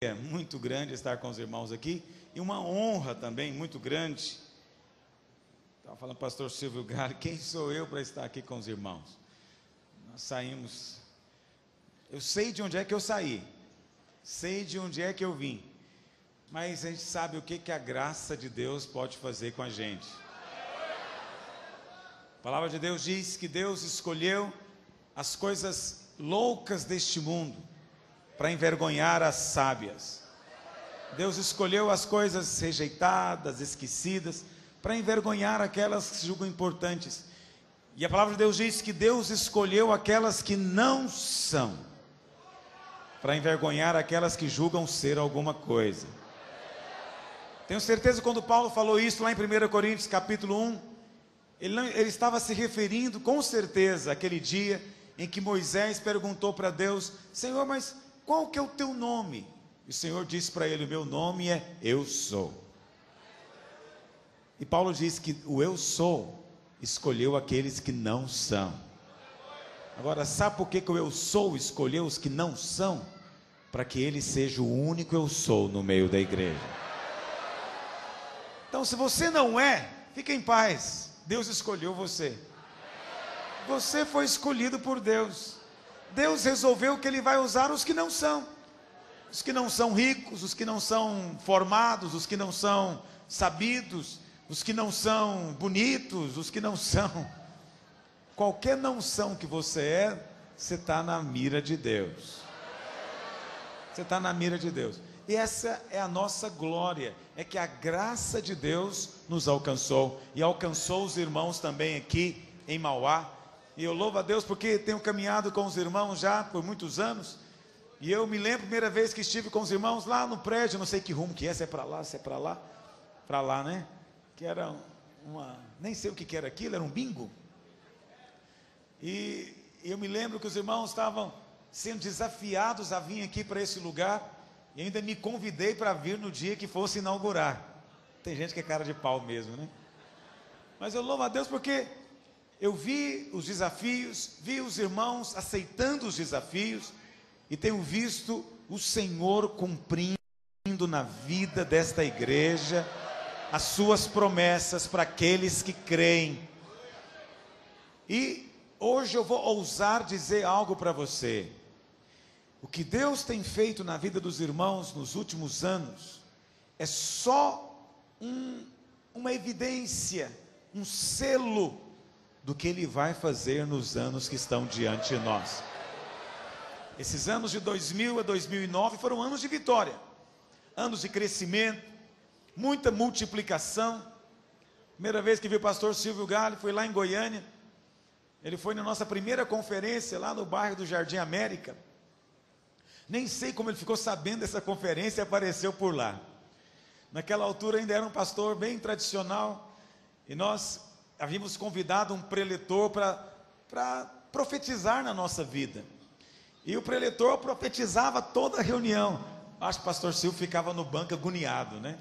É muito grande estar com os irmãos aqui e uma honra também muito grande. Estava falando para o pastor Silvio Gale, quem sou eu para estar aqui com os irmãos? Nós saímos, eu sei de onde é que eu saí, sei de onde é que eu vim, mas a gente sabe o que a graça de Deus pode fazer com a gente. A palavra de Deus diz que Deus escolheu as coisas loucas deste mundo para envergonhar as sábias. Deus escolheu as coisas rejeitadas, esquecidas, para envergonhar aquelas que se julgam importantes. E a palavra de Deus diz que Deus escolheu aquelas que não são, para envergonhar aquelas que julgam ser alguma coisa. Tenho certeza que quando Paulo falou isso lá em 1 Coríntios capítulo 1, ele estava se referindo com certeza àquele dia em que Moisés perguntou para Deus: Senhor, mas qual que é o teu nome? E o Senhor disse para ele: o meu nome é Eu Sou. E Paulo diz que o Eu Sou escolheu aqueles que não são. Agora, sabe por que o Eu Sou escolheu os que não são? Para que ele seja o único Eu Sou no meio da igreja. Então, se você não é, fica em paz. Deus escolheu você. Você foi escolhido por Deus. Deus resolveu que Ele vai usar os que não são. Os que não são ricos, os que não são formados, os que não são sabidos, os que não são bonitos, os que não são. Qualquer não são que você é, você está na mira de Deus. Você está na mira de Deus. E essa é a nossa glória, é que a graça de Deus nos alcançou, e alcançou os irmãos também aqui em Mauá. E eu louvo a Deus porque tenho caminhado com os irmãos já por muitos anos. E eu me lembro a primeira vez que estive com os irmãos lá no prédio, não sei que rumo que é, se é para lá, se é para lá. Para lá, né? Que era nem sei o que era aquilo, era um bingo. E eu me lembro que os irmãos estavam sendo desafiados a vir aqui para esse lugar. E ainda me convidei para vir no dia que fosse inaugurar. Tem gente que é cara de pau mesmo, né? Mas eu louvo a Deus porque eu vi os desafios, vi os irmãos aceitando os desafios, e tenho visto o Senhor cumprindo na vida desta igreja as suas promessas para aqueles que creem. E hoje eu vou ousar dizer algo para você. O que Deus tem feito na vida dos irmãos nos últimos anos é só uma evidência, um selo do que Ele vai fazer nos anos que estão diante de nós. Esses anos de 2000 a 2009 foram anos de vitória, anos de crescimento, muita multiplicação. Primeira vez que vi o pastor Silvio Gale foi lá em Goiânia. Ele foi na nossa primeira conferência lá no bairro do Jardim América. Nem sei como ele ficou sabendo dessa conferência e apareceu por lá. Naquela altura ainda era um pastor bem tradicional, e nós havíamos convidado um preletor para profetizar na nossa vida. E o preletor profetizava toda a reunião. Acho que o pastor Silvio ficava no banco agoniado, né?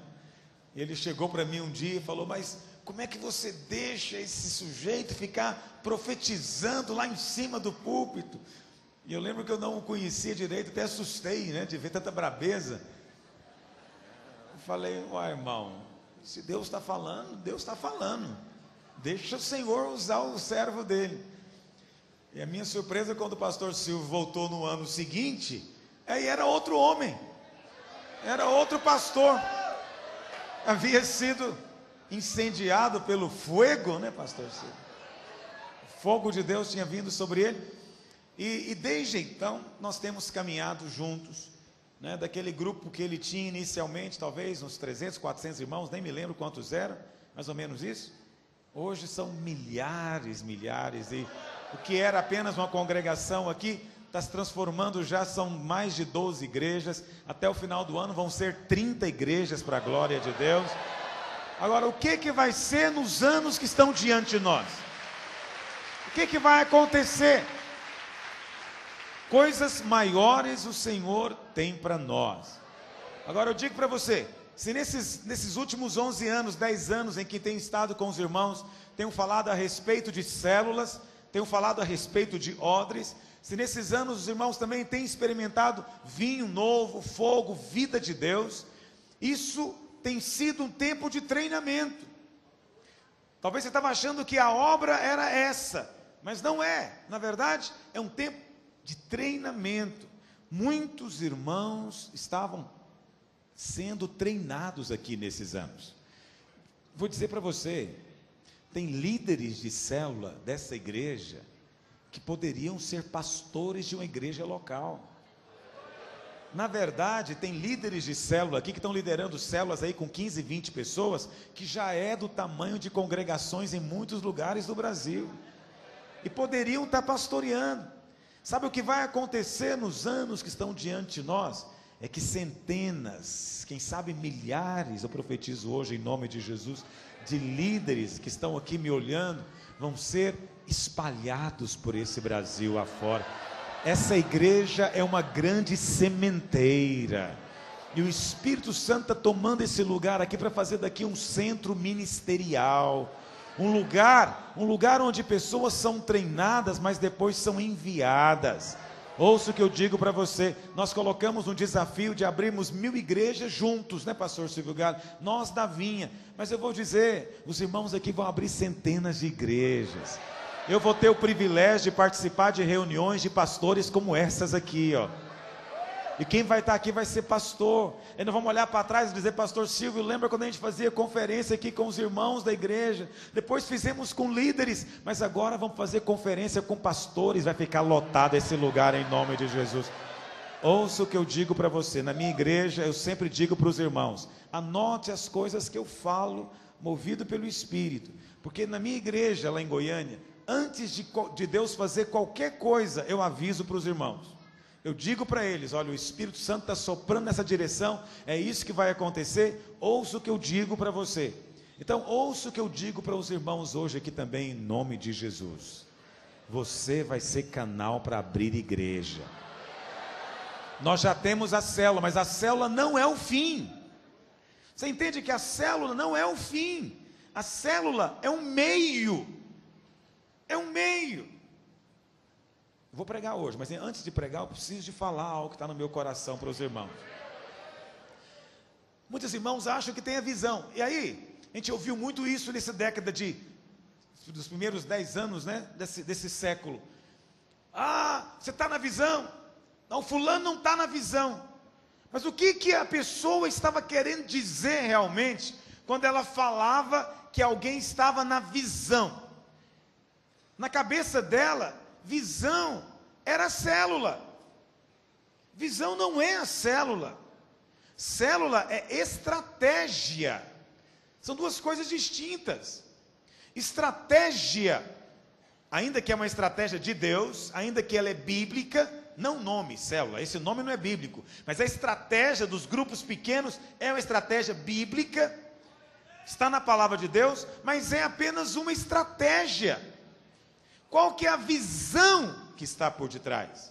Ele chegou para mim um dia e falou: mas como é que você deixa esse sujeito ficar profetizando lá em cima do púlpito? E eu lembro que eu não o conhecia direito, até assustei, né, de ver tanta brabeza. Eu falei: uai, irmão, se Deus está falando, Deus está falando. Deixa o Senhor usar o servo dele. E a minha surpresa quando o pastor Silvio voltou no ano seguinte, aí era outro homem, era outro pastor. Havia sido incendiado pelo fogo, né, pastor Silvio? O fogo de Deus tinha vindo sobre ele. E desde então, nós temos caminhado juntos, né, daquele grupo que ele tinha inicialmente, talvez uns 300, 400 irmãos, nem me lembro quantos eram, mais ou menos isso. Hoje são milhares, e o que era apenas uma congregação aqui, está se transformando já, são mais de 12 igrejas, até o final do ano vão ser 30 igrejas para a glória de Deus. Agora, o que vai ser nos anos que estão diante de nós? O que vai acontecer? Coisas maiores o Senhor tem para nós. Agora eu digo para você, se nesses últimos 11 anos, 10 anos em que tenho estado com os irmãos, tenho falado a respeito de células, tenho falado a respeito de odres, se nesses anos os irmãos também têm experimentado vinho novo, fogo, vida de Deus, isso tem sido um tempo de treinamento. Talvez você estava achando que a obra era essa, mas não é. Na verdade, é um tempo de treinamento. Muitos irmãos estavam sendo treinados aqui nesses anos. Vou dizer para você, tem líderes de célula dessa igreja que poderiam ser pastores de uma igreja local. Na verdade, tem líderes de célula aqui que estão liderando células aí com 15, 20 pessoas, que já é do tamanho de congregações em muitos lugares do Brasil, e poderiam estar pastoreando. Sabe o que vai acontecer nos anos que estão diante de nós? É que centenas, quem sabe milhares, eu profetizo hoje em nome de Jesus, de líderes que estão aqui me olhando, vão ser espalhados por esse Brasil afora. Essa igreja é uma grande sementeira, e o Espírito Santo está tomando esse lugar aqui para fazer daqui um centro ministerial, um lugar onde pessoas são treinadas, mas depois são enviadas. Ouça o que eu digo para você, nós colocamos um desafio de abrirmos 1000 igrejas juntos, né, pastor Silvio Galho? Nós da Vinha, mas eu vou dizer, os irmãos aqui vão abrir centenas de igrejas. Eu vou ter o privilégio de participar de reuniões de pastores como essas aqui, ó. E quem vai estar aqui vai ser pastor. E não vamos olhar para trás e dizer, pastor Silvio, lembra quando a gente fazia conferência aqui com os irmãos da igreja? Depois fizemos com líderes, mas agora vamos fazer conferência com pastores. Vai ficar lotado esse lugar em nome de Jesus. Ouça o que eu digo para você. Na minha igreja eu sempre digo para os irmãos, anote as coisas que eu falo, movido pelo Espírito. Porque na minha igreja lá em Goiânia, antes de Deus fazer qualquer coisa, eu aviso para os irmãos. Eu digo para eles, olha, o Espírito Santo está soprando nessa direção, é isso que vai acontecer, ouça o que eu digo para você. Então, ouça o que eu digo para os irmãos hoje aqui também, em nome de Jesus. Você vai ser canal para abrir igreja. Nós já temos a célula, mas a célula não é o fim. Você entende que a célula não é o fim. A célula é um meio. É um meio. Eu vou pregar hoje, mas antes de pregar eu preciso de falar algo que está no meu coração para os irmãos. Muitos irmãos acham que tem a visão. E aí, a gente ouviu muito isso nessa década dos primeiros 10 anos, né, desse século. Ah, você está na visão. Não, fulano não está na visão. Mas o que a pessoa estava querendo dizer realmente, quando ela falava que alguém estava na visão? Na cabeça dela, visão era a célula. Visão não é a célula. Célula é estratégia. São duas coisas distintas. Estratégia, ainda que é uma estratégia de Deus, ainda que ela é bíblica, não nome célula, esse nome não é bíblico, mas a estratégia dos grupos pequenos é uma estratégia bíblica, está na palavra de Deus, mas é apenas uma estratégia. Qual que é a visão que está por detrás?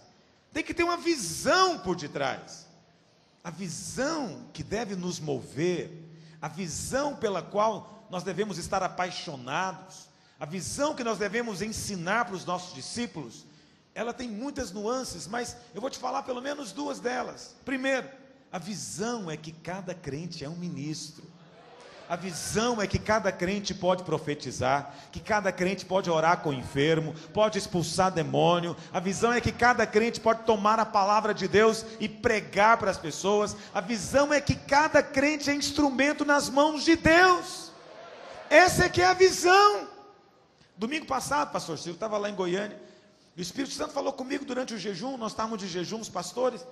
Tem que ter uma visão por detrás. A visão que deve nos mover, a visão pela qual nós devemos estar apaixonados, a visão que nós devemos ensinar para os nossos discípulos, ela tem muitas nuances, mas eu vou te falar pelo menos duas delas. Primeiro, a visão é que cada crente é um ministro. A visão é que cada crente pode profetizar, que cada crente pode orar com o enfermo, pode expulsar demônio. A visão é que cada crente pode tomar a palavra de Deus e pregar para as pessoas. A visão é que cada crente é instrumento nas mãos de Deus. Essa é que é a visão. Domingo passado, pastor Silvio, estava lá em Goiânia, o Espírito Santo falou comigo durante o jejum, nós estávamos de jejum, os pastores. O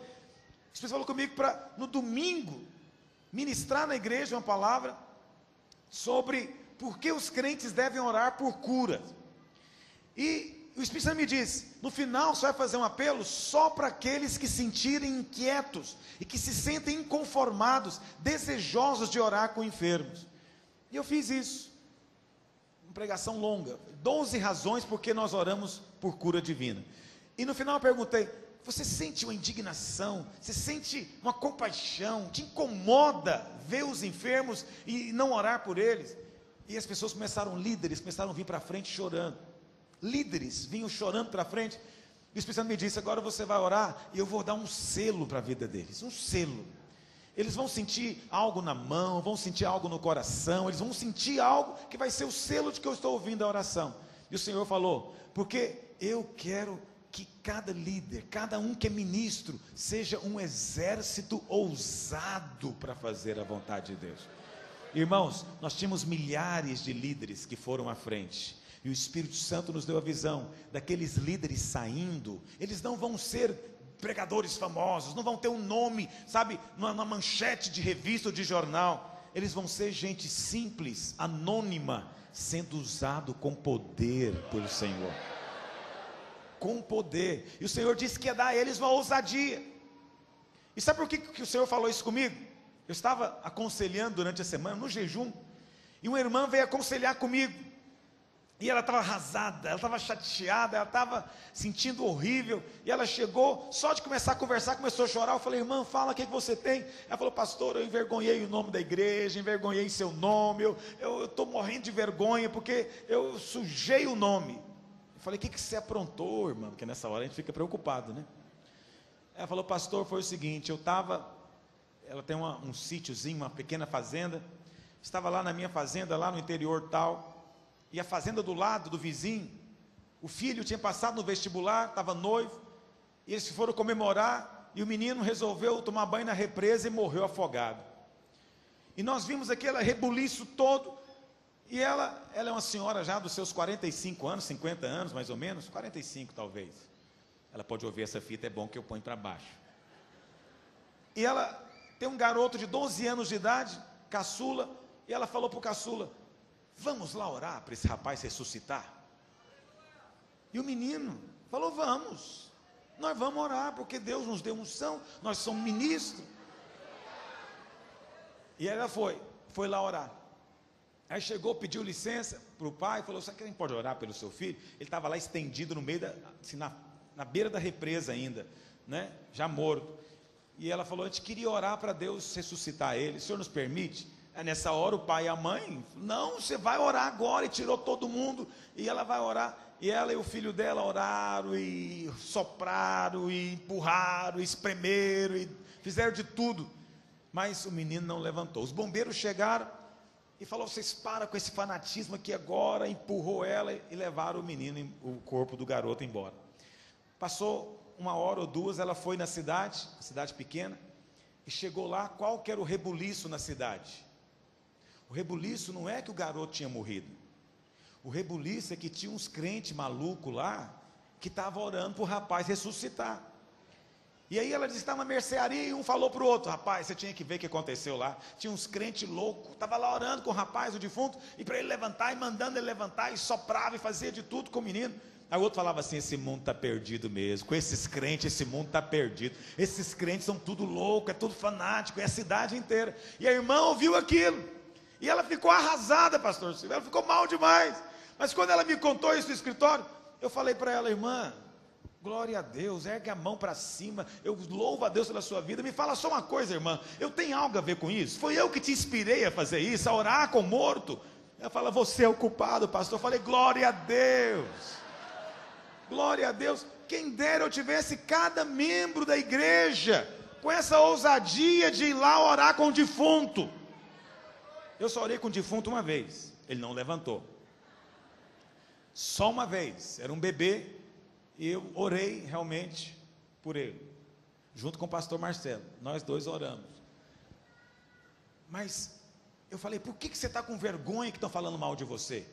Espírito falou comigo para, no domingo, ministrar na igreja uma palavra sobre por que os crentes devem orar por cura. E o Espírito Santo me disse, no final você vai fazer um apelo só para aqueles que se sentirem inquietos e que se sentem inconformados, desejosos de orar com enfermos. E eu fiz isso, uma pregação longa, 12 razões porque nós oramos por cura divina. E no final eu perguntei, você sente uma indignação, você sente uma compaixão, te incomoda ver os enfermos e não orar por eles? E as pessoas líderes começaram a vir para frente chorando. Líderes vinham chorando para frente. E o Espírito Santo me disse, agora você vai orar e eu vou dar um selo para a vida deles, um selo. Eles vão sentir algo na mão, vão sentir algo no coração, eles vão sentir algo que vai ser o selo de que eu estou ouvindo a oração. E o Senhor falou, porque eu quero que cada líder, cada um que é ministro, seja um exército ousado para fazer a vontade de Deus. Irmãos, nós tínhamos milhares de líderes que foram à frente, e o Espírito Santo nos deu a visão daqueles líderes saindo. Eles não vão ser pregadores famosos, não vão ter um nome, sabe, numa manchete de revista ou de jornal. Eles vão ser gente simples, anônima, sendo usado com poder pelo Senhor, com poder. E o Senhor disse que ia dar a eles uma ousadia. E sabe por que o Senhor falou isso comigo? Eu estava aconselhando durante a semana, no jejum, e uma irmã veio aconselhar comigo, e ela estava arrasada, ela estava chateada, ela estava sentindo horrível, e ela chegou, só de começar a conversar, começou a chorar. Eu falei, irmã, fala, o que você tem? Ela falou, pastor, eu envergonhei o nome da igreja, envergonhei seu nome, eu estou morrendo de vergonha, porque eu sujei o nome. Eu falei, o que você aprontou, irmã? Porque nessa hora a gente fica preocupado, né? Ela falou, pastor, foi o seguinte, ela tem um sítiozinho, uma pequena fazenda, estava lá na minha fazenda, lá no interior tal, e a fazenda do lado, do vizinho, o filho tinha passado no vestibular, estava noivo, e eles foram comemorar, e o menino resolveu tomar banho na represa e morreu afogado. E nós vimos aquele rebuliço todo, e ela é uma senhora já dos seus 45 anos, 50 anos mais ou menos, 45 talvez. Ela pode ouvir essa fita, é bom que eu ponho para baixo. E ela tem um garoto de 12 anos de idade, caçula, e ela falou para o caçula, vamos lá orar para esse rapaz ressuscitar? E o menino falou, vamos, nós vamos orar, porque Deus nos deu unção, nós somos ministros. E ela foi lá orar. Aí chegou, pediu licença para o pai, falou, sabe que a gente pode orar pelo seu filho? Ele estava lá estendido no meio assim, na beira da represa ainda, né? Já morto. E ela falou, a gente queria orar para Deus ressuscitar ele, o senhor nos permite? Aí nessa hora o pai e a mãe, não, você vai orar agora, e tirou todo mundo, e ela vai orar, e ela e o filho dela oraram, e sopraram, e empurraram, e espremeram, e fizeram de tudo, mas o menino não levantou. Os bombeiros chegaram, e falou, vocês param com esse fanatismo aqui agora, empurrou ela, e levaram o menino, o corpo do garoto embora. Passou 1 hora ou 2, ela foi na cidade pequena, e chegou lá, qual que era o rebuliço na cidade? O rebuliço não é que o garoto tinha morrido, o rebuliço é que tinha uns crentes malucos lá, que estavam orando para o rapaz ressuscitar. E aí ela disse, estava na mercearia, e um falou para o outro, rapaz, você tinha que ver o que aconteceu lá, tinha uns crentes loucos, estava lá orando com o rapaz, o defunto, e para ele levantar, e mandando ele levantar, e soprava, e fazia de tudo com o menino. Aí o outro falava assim, esse mundo está perdido mesmo, com esses crentes esse mundo está perdido, esses crentes são tudo louco, é tudo fanático, é a cidade inteira. E a irmã ouviu aquilo, e ela ficou arrasada, pastor Silvio, ela ficou mal demais. Mas quando ela me contou isso no escritório, eu falei para ela, irmã, glória a Deus, ergue a mão para cima, eu louvo a Deus pela sua vida. Me fala só uma coisa, irmã, eu tenho algo a ver com isso? Foi eu que te inspirei a fazer isso, a orar com o morto? Ela fala, você é o culpado, pastor. Eu falei, glória a Deus, glória a Deus. Quem dera eu tivesse cada membro da igreja com essa ousadia de ir lá orar com o defunto. Eu só orei com o defunto uma vez, ele não levantou, só uma vez, era um bebê, e eu orei realmente por ele, junto com o pastor Marcelo, nós dois oramos. Mas eu falei, por que você está com vergonha que estão falando mal de você?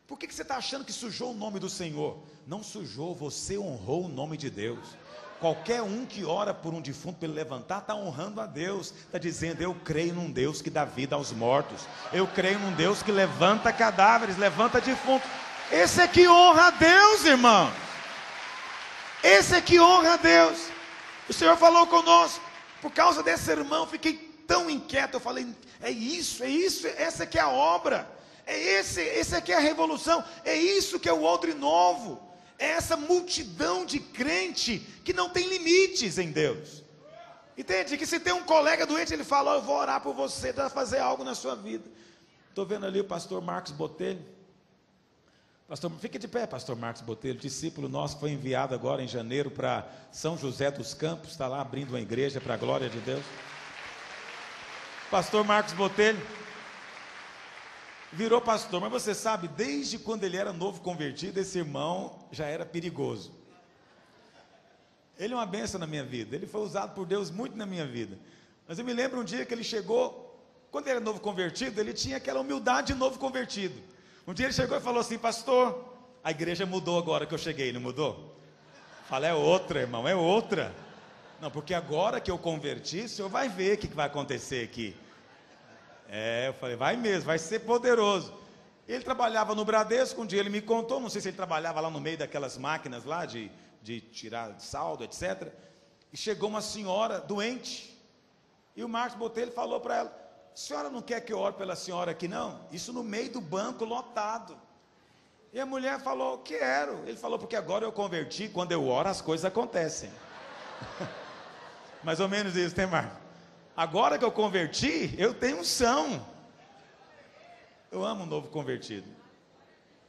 Por que você está achando que sujou o nome do Senhor? Não sujou, você honrou o nome de Deus. Qualquer um que ora por um defunto para ele levantar, está honrando a Deus, está dizendo, eu creio num Deus que dá vida aos mortos, eu creio num Deus que levanta cadáveres, levanta defuntos. Esse é que honra a Deus, irmão. Esse é que honra a Deus. O Senhor falou conosco, por causa desse irmão, eu fiquei tão inquieto, eu falei, é isso, essa aqui é a obra, esse aqui é a revolução, é isso que é o odre novo, é essa multidão de crente que não tem limites em Deus. Entende? Que se tem um colega doente, ele fala, eu vou orar por você, para fazer algo na sua vida. Estou vendo ali o pastor Marcos Botelho, Pastor, fique de pé, pastor Marcos Botelho, discípulo nosso, foi enviado agora em janeiro para São José dos Campos, está lá abrindo uma igreja para a glória de Deus. Pastor Marcos Botelho virou pastor, mas você sabe, desde quando ele era novo convertido, esse irmão já era perigoso. Ele é uma bênção na minha vida, ele foi usado por Deus muito na minha vida. Mas eu me lembro um dia que ele chegou, quando ele era novo convertido, ele tinha aquela humildade de novo convertido. Um dia ele chegou e falou assim: pastor, a igreja mudou agora que eu cheguei, não mudou? Fala, é outra, irmão, é outra. Não, porque agora que eu converti, o senhor vai ver o que vai acontecer aqui. Eu falei, vai mesmo, vai ser poderoso. Ele trabalhava no Bradesco, um dia ele me contou, não sei se ele trabalhava lá no meio daquelas máquinas lá de tirar saldo, etc. E chegou uma senhora doente, e o Marcos Botelho falou para ela: a senhora não quer que eu ore pela senhora aqui não? Isso no meio do banco lotado. E a mulher falou, quero. Ele falou, porque agora eu converti, quando eu oro as coisas acontecem. Mais ou menos isso, tem, Marcos? Agora que eu converti, eu tenho unção. Eu amo um novo convertido.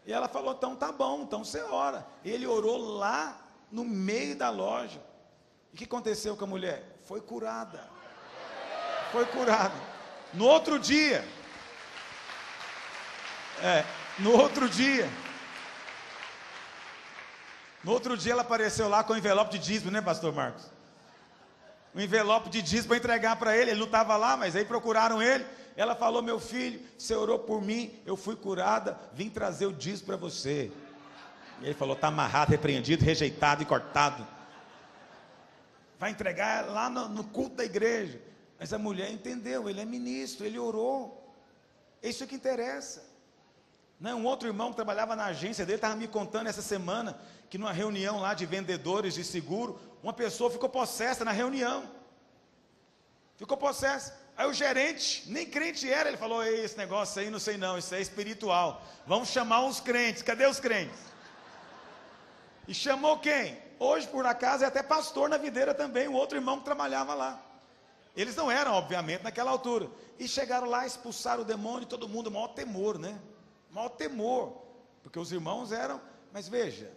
E ela falou, então tá bom, então você ora. E ele orou lá no meio da loja. E o que aconteceu com a mulher? Foi curada. Foi curada. No outro dia, no outro dia ela apareceu lá com um envelope de dízimo, né, pastor Marcos? Um envelope de dízimo para entregar para ele não estava lá, mas aí procuraram ele. Ela falou, meu filho, você orou por mim, eu fui curada, vim trazer o dízimo para você. E ele falou, está amarrado, repreendido, rejeitado e cortado. Vai entregar lá no culto da igreja. Mas a mulher entendeu, ele é ministro, ele orou. É isso que interessa. Não, um outro irmão que trabalhava na agência dele estava me contando essa semana que numa reunião lá de vendedores de seguro, uma pessoa ficou possessa na reunião. Ficou possessa. Aí o gerente, nem crente era, ele falou, ei, esse negócio aí não sei não, isso aí é espiritual. Vamos chamar os crentes, cadê os crentes? E chamou quem? Hoje, por acaso, é até pastor na videira também, um outro irmão que trabalhava lá. Eles não eram, obviamente, naquela altura. E chegaram lá, expulsaram o demônio, todo mundo, maior temor, né? Maior temor. Porque os irmãos eram... Mas veja,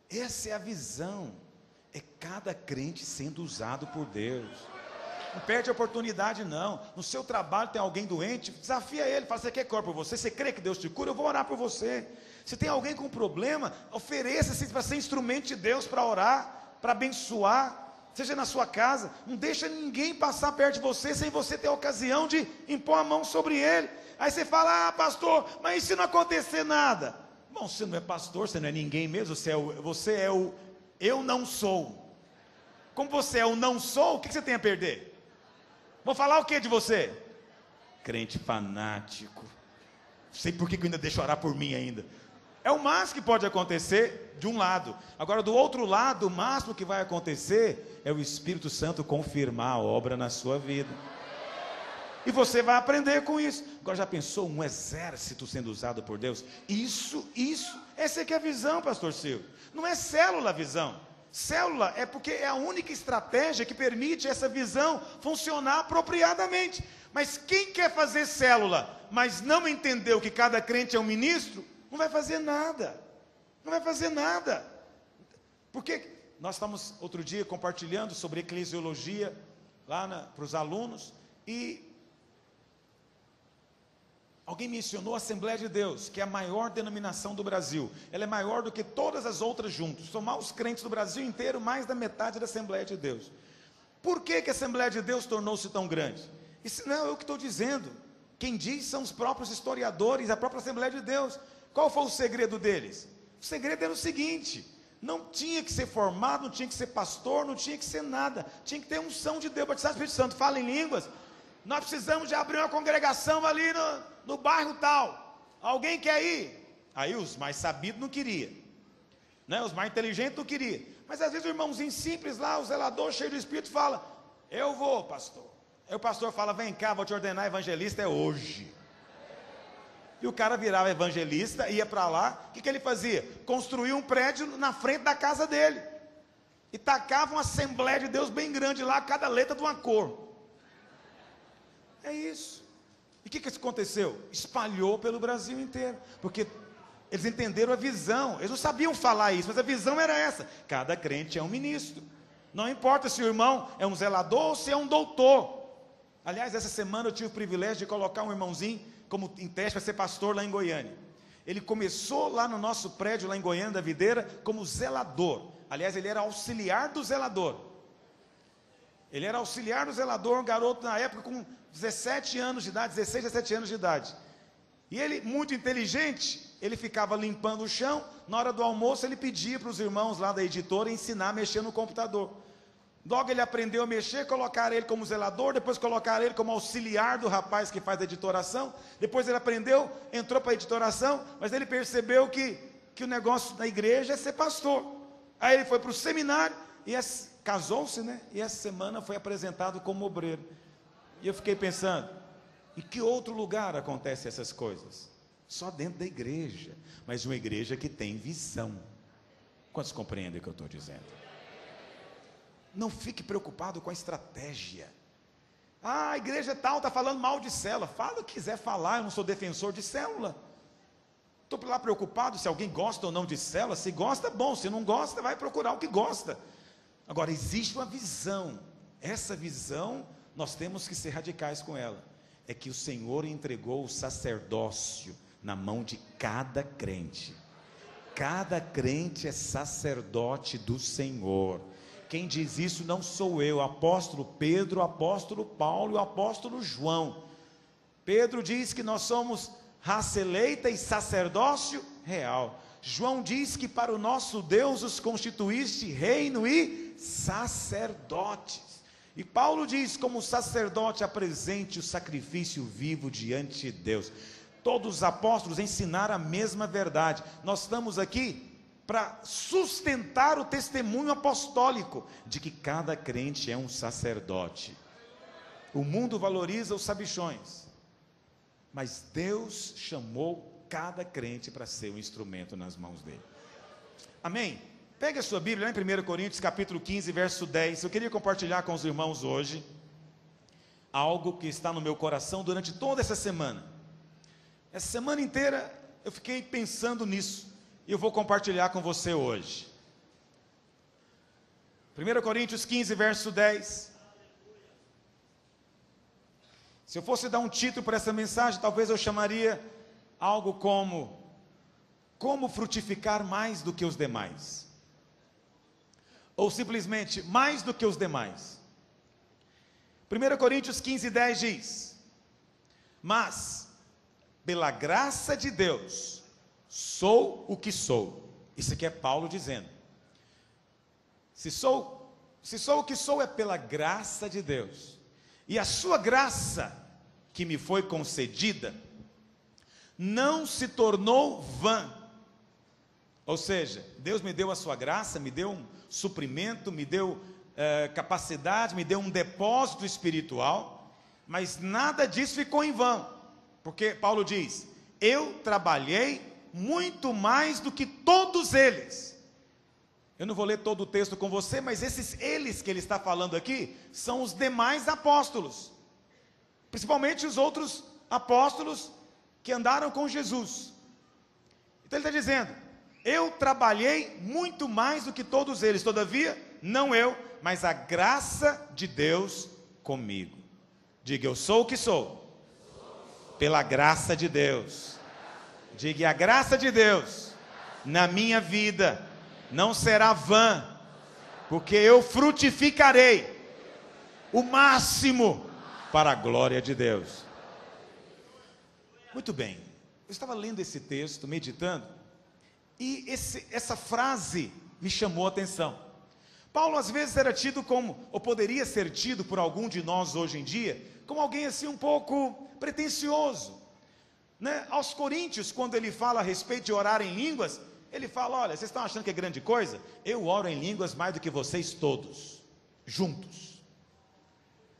essa é a visão. É cada crente sendo usado por Deus. Não perde a oportunidade, não. No seu trabalho tem alguém doente, desafia ele. Fala, você quer que eu ore por você? Você crê que Deus te cura? Eu vou orar por você. Se tem alguém com problema, ofereça-se para ser instrumento de Deus para orar, para abençoar. Seja na sua casa, não deixa ninguém passar perto de você sem você ter a ocasião de impor a mão sobre ele. Aí você fala, pastor, mas e se não acontecer nada? Bom, você não é pastor, você não é ninguém mesmo, você é o eu não sou. Como você é o não sou, o que você tem a perder? Vou falar o que de você? Crente fanático. Não sei por que eu ainda deixo orar por mim ainda. É o máximo que pode acontecer de um lado. Agora, do outro lado, o máximo que vai acontecer é o Espírito Santo confirmar a obra na sua vida. E você vai aprender com isso. Agora, já pensou um exército sendo usado por Deus? Essa é que é a visão, pastor Silvio. Não é célula a visão. Célula é porque é a única estratégia que permite essa visão funcionar apropriadamente. Mas quem quer fazer célula, mas não entendeu que cada crente é um ministro, não vai fazer nada. Não vai fazer nada. Porque nós estamos outro dia compartilhando sobre eclesiologia lá para os alunos e alguém mencionou a Assembleia de Deus, que é a maior denominação do Brasil. Ela é maior do que todas as outras juntas. Somar os crentes do Brasil inteiro, mais da metade da Assembleia de Deus. Por que a Assembleia de Deus tornou-se tão grande? Isso não é eu que estou dizendo. Quem diz são os próprios historiadores, a própria Assembleia de Deus. Qual foi o segredo deles? O segredo era o seguinte: não tinha que ser formado, não tinha que ser pastor, não tinha que ser nada. Tinha que ter unção de Deus, batizado no Espírito Santo, fala em línguas. Nós precisamos de abrir uma congregação ali no bairro tal. Alguém quer ir? Aí os mais sabidos não queriam, né? Os mais inteligentes não queriam. Mas às vezes o irmãozinho simples lá, o zelador cheio do Espírito, fala, eu vou, pastor. Aí o pastor fala, vem cá, vou te ordenar evangelista, é hoje. E o cara virava evangelista, ia para lá, o que ele fazia? Construía um prédio na frente da casa dele. E tacava uma Assembleia de Deus bem grande lá, cada letra de uma cor. É isso. E o que aconteceu? Espalhou pelo Brasil inteiro. Porque Eles entenderam a visão. Eles não sabiam falar isso, mas a visão era essa. Cada crente é um ministro. Não importa se o irmão é um zelador ou se é um doutor. Aliás, essa semana eu tive o privilégio de colocar um irmãozinho como em teste para ser pastor lá em Goiânia. Ele começou lá no nosso prédio, lá em Goiânia da Videira, como zelador. Aliás, ele era auxiliar do zelador. Ele era auxiliar do zelador, um garoto na época com 17 anos de idade, 16, 17 anos de idade. E ele, muito inteligente, ele ficava limpando o chão. Na hora do almoço, ele pedia para os irmãos lá da editora ensinar a mexer no computador. Logo ele aprendeu a mexer, colocaram ele como zelador, depois colocaram ele como auxiliar do rapaz que faz a editoração. Depois ele aprendeu, entrou para a editoração, mas ele percebeu que o negócio da igreja é ser pastor. Aí ele foi para o seminário e casou-se, né? E essa semana foi apresentado como obreiro. E eu fiquei pensando, em que outro lugar acontecem essas coisas? Só dentro da igreja, mas uma igreja que tem visão. Quantos compreendem o que eu estou dizendo? Não fique preocupado com a estratégia. A igreja tal está falando mal de célula. Fala o que quiser falar, eu não sou defensor de célula. Estou lá preocupado se alguém gosta ou não de célula. Se gosta, bom, se não gosta, vai procurar o que gosta. Agora, existe uma visão. Essa visão, nós temos que ser radicais com ela. É que o Senhor entregou o sacerdócio na mão de cada crente. Cada crente é sacerdote do Senhor. Quem diz isso não sou eu, o apóstolo Pedro, o apóstolo Paulo e o apóstolo João. Pedro diz que nós somos raça eleita e sacerdócio real. João diz que para o nosso Deus os constituíste reino e sacerdotes. E Paulo diz, como sacerdote apresente o sacrifício vivo diante de Deus. Todos os apóstolos ensinaram a mesma verdade. Nós estamos aqui para sustentar o testemunho apostólico de que cada crente é um sacerdote. O mundo valoriza os sabichões, mas Deus chamou cada crente para ser um instrumento nas mãos dele. Amém? Pegue a sua Bíblia, lá em 1 Coríntios, capítulo 15, verso 10. Eu queria compartilhar com os irmãos hoje algo que está no meu coração durante toda essa semana. Essa semana inteira eu fiquei pensando nisso. E eu vou compartilhar com você hoje. 1 Coríntios 15, verso 10. Se eu fosse dar um título para essa mensagem, talvez eu chamaria algo como frutificar mais do que os demais. Ou simplesmente, mais do que os demais. 1 Coríntios 15, 10 diz: mas, pela graça de Deus, sou o que sou. Isso aqui é Paulo dizendo. Se sou o que sou é pela graça de Deus. E a sua graça que me foi concedida não se tornou vã. Ou seja, Deus me deu a sua graça, me deu um suprimento, me deu capacidade, me deu um depósito espiritual, mas nada disso ficou em vão. Porque Paulo diz: eu trabalhei muito mais do que todos eles. Eu não vou ler todo o texto com você, mas esses eles que ele está falando aqui são os demais apóstolos, principalmente os outros apóstolos que andaram com Jesus. Então ele está dizendo: eu trabalhei muito mais do que todos eles, todavia, não eu, mas a graça de Deus comigo. Diga: eu sou o que sou, pela graça de Deus. Diga: a graça de Deus na minha vida não será vã, porque eu frutificarei o máximo para a glória de Deus. Muito bem, eu estava lendo esse texto, meditando, e essa frase me chamou a atenção. Paulo às vezes era tido como, ou poderia ser tido por algum de nós hoje em dia, como alguém assim um pouco pretensioso, né? Aos Coríntios, quando ele fala a respeito de orar em línguas, ele fala: olha, vocês estão achando que é grande coisa? Eu oro em línguas mais do que vocês todos, juntos.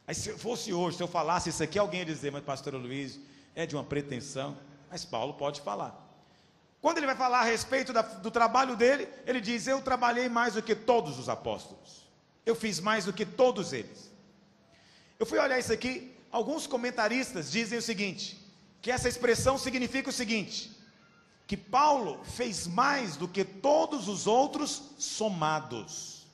Aí se fosse hoje, se eu falasse isso aqui, alguém ia dizer: mas pastor Luiz, é de uma pretensão. Mas Paulo pode falar. Quando ele vai falar a respeito do trabalho dele, ele diz: eu trabalhei mais do que todos os apóstolos, eu fiz mais do que todos eles. Eu fui olhar isso aqui, alguns comentaristas dizem o seguinte, que essa expressão significa o seguinte, que Paulo fez mais do que todos os outros somados.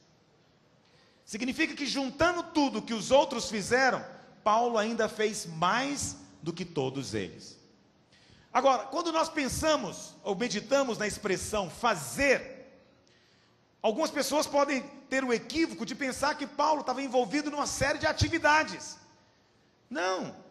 Significa que juntando tudo que os outros fizeram, Paulo ainda fez mais do que todos eles. Agora, quando nós pensamos ou meditamos na expressão fazer, algumas pessoas podem ter o equívoco de pensar que Paulo estava envolvido numa série de atividades. Não,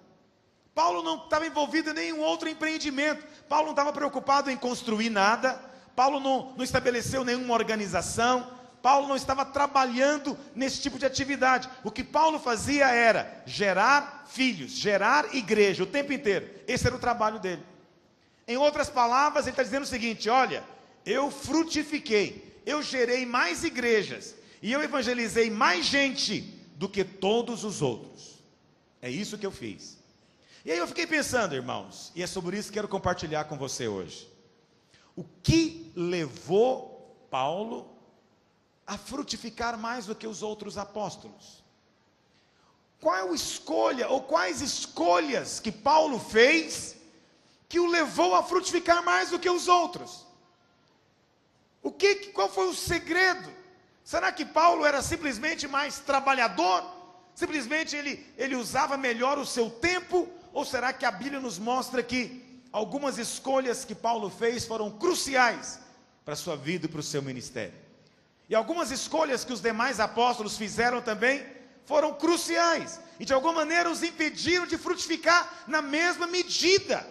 Paulo não estava envolvido em nenhum outro empreendimento. Paulo não estava preocupado em construir nada. Paulo não estabeleceu nenhuma organização. Paulo não estava trabalhando nesse tipo de atividade. O que Paulo fazia era gerar filhos, gerar igreja o tempo inteiro. Esse era o trabalho dele. Em outras palavras, ele está dizendo o seguinte: olha, eu frutifiquei, eu gerei mais igrejas e eu evangelizei mais gente do que todos os outros. É isso que eu fiz. E aí eu fiquei pensando, irmãos, e é sobre isso que quero compartilhar com você hoje. O que levou Paulo a frutificar mais do que os outros apóstolos? Qual escolha, ou quais escolhas que Paulo fez que o levou a frutificar mais do que os outros? Qual foi o segredo? Será que Paulo era simplesmente mais trabalhador? Simplesmente ele usava melhor o seu tempo? Ou será que a Bíblia nos mostra que algumas escolhas que Paulo fez foram cruciais para a sua vida e para o seu ministério? E algumas escolhas que os demais apóstolos fizeram também foram cruciais, e de alguma maneira os impediram de frutificar na mesma medida.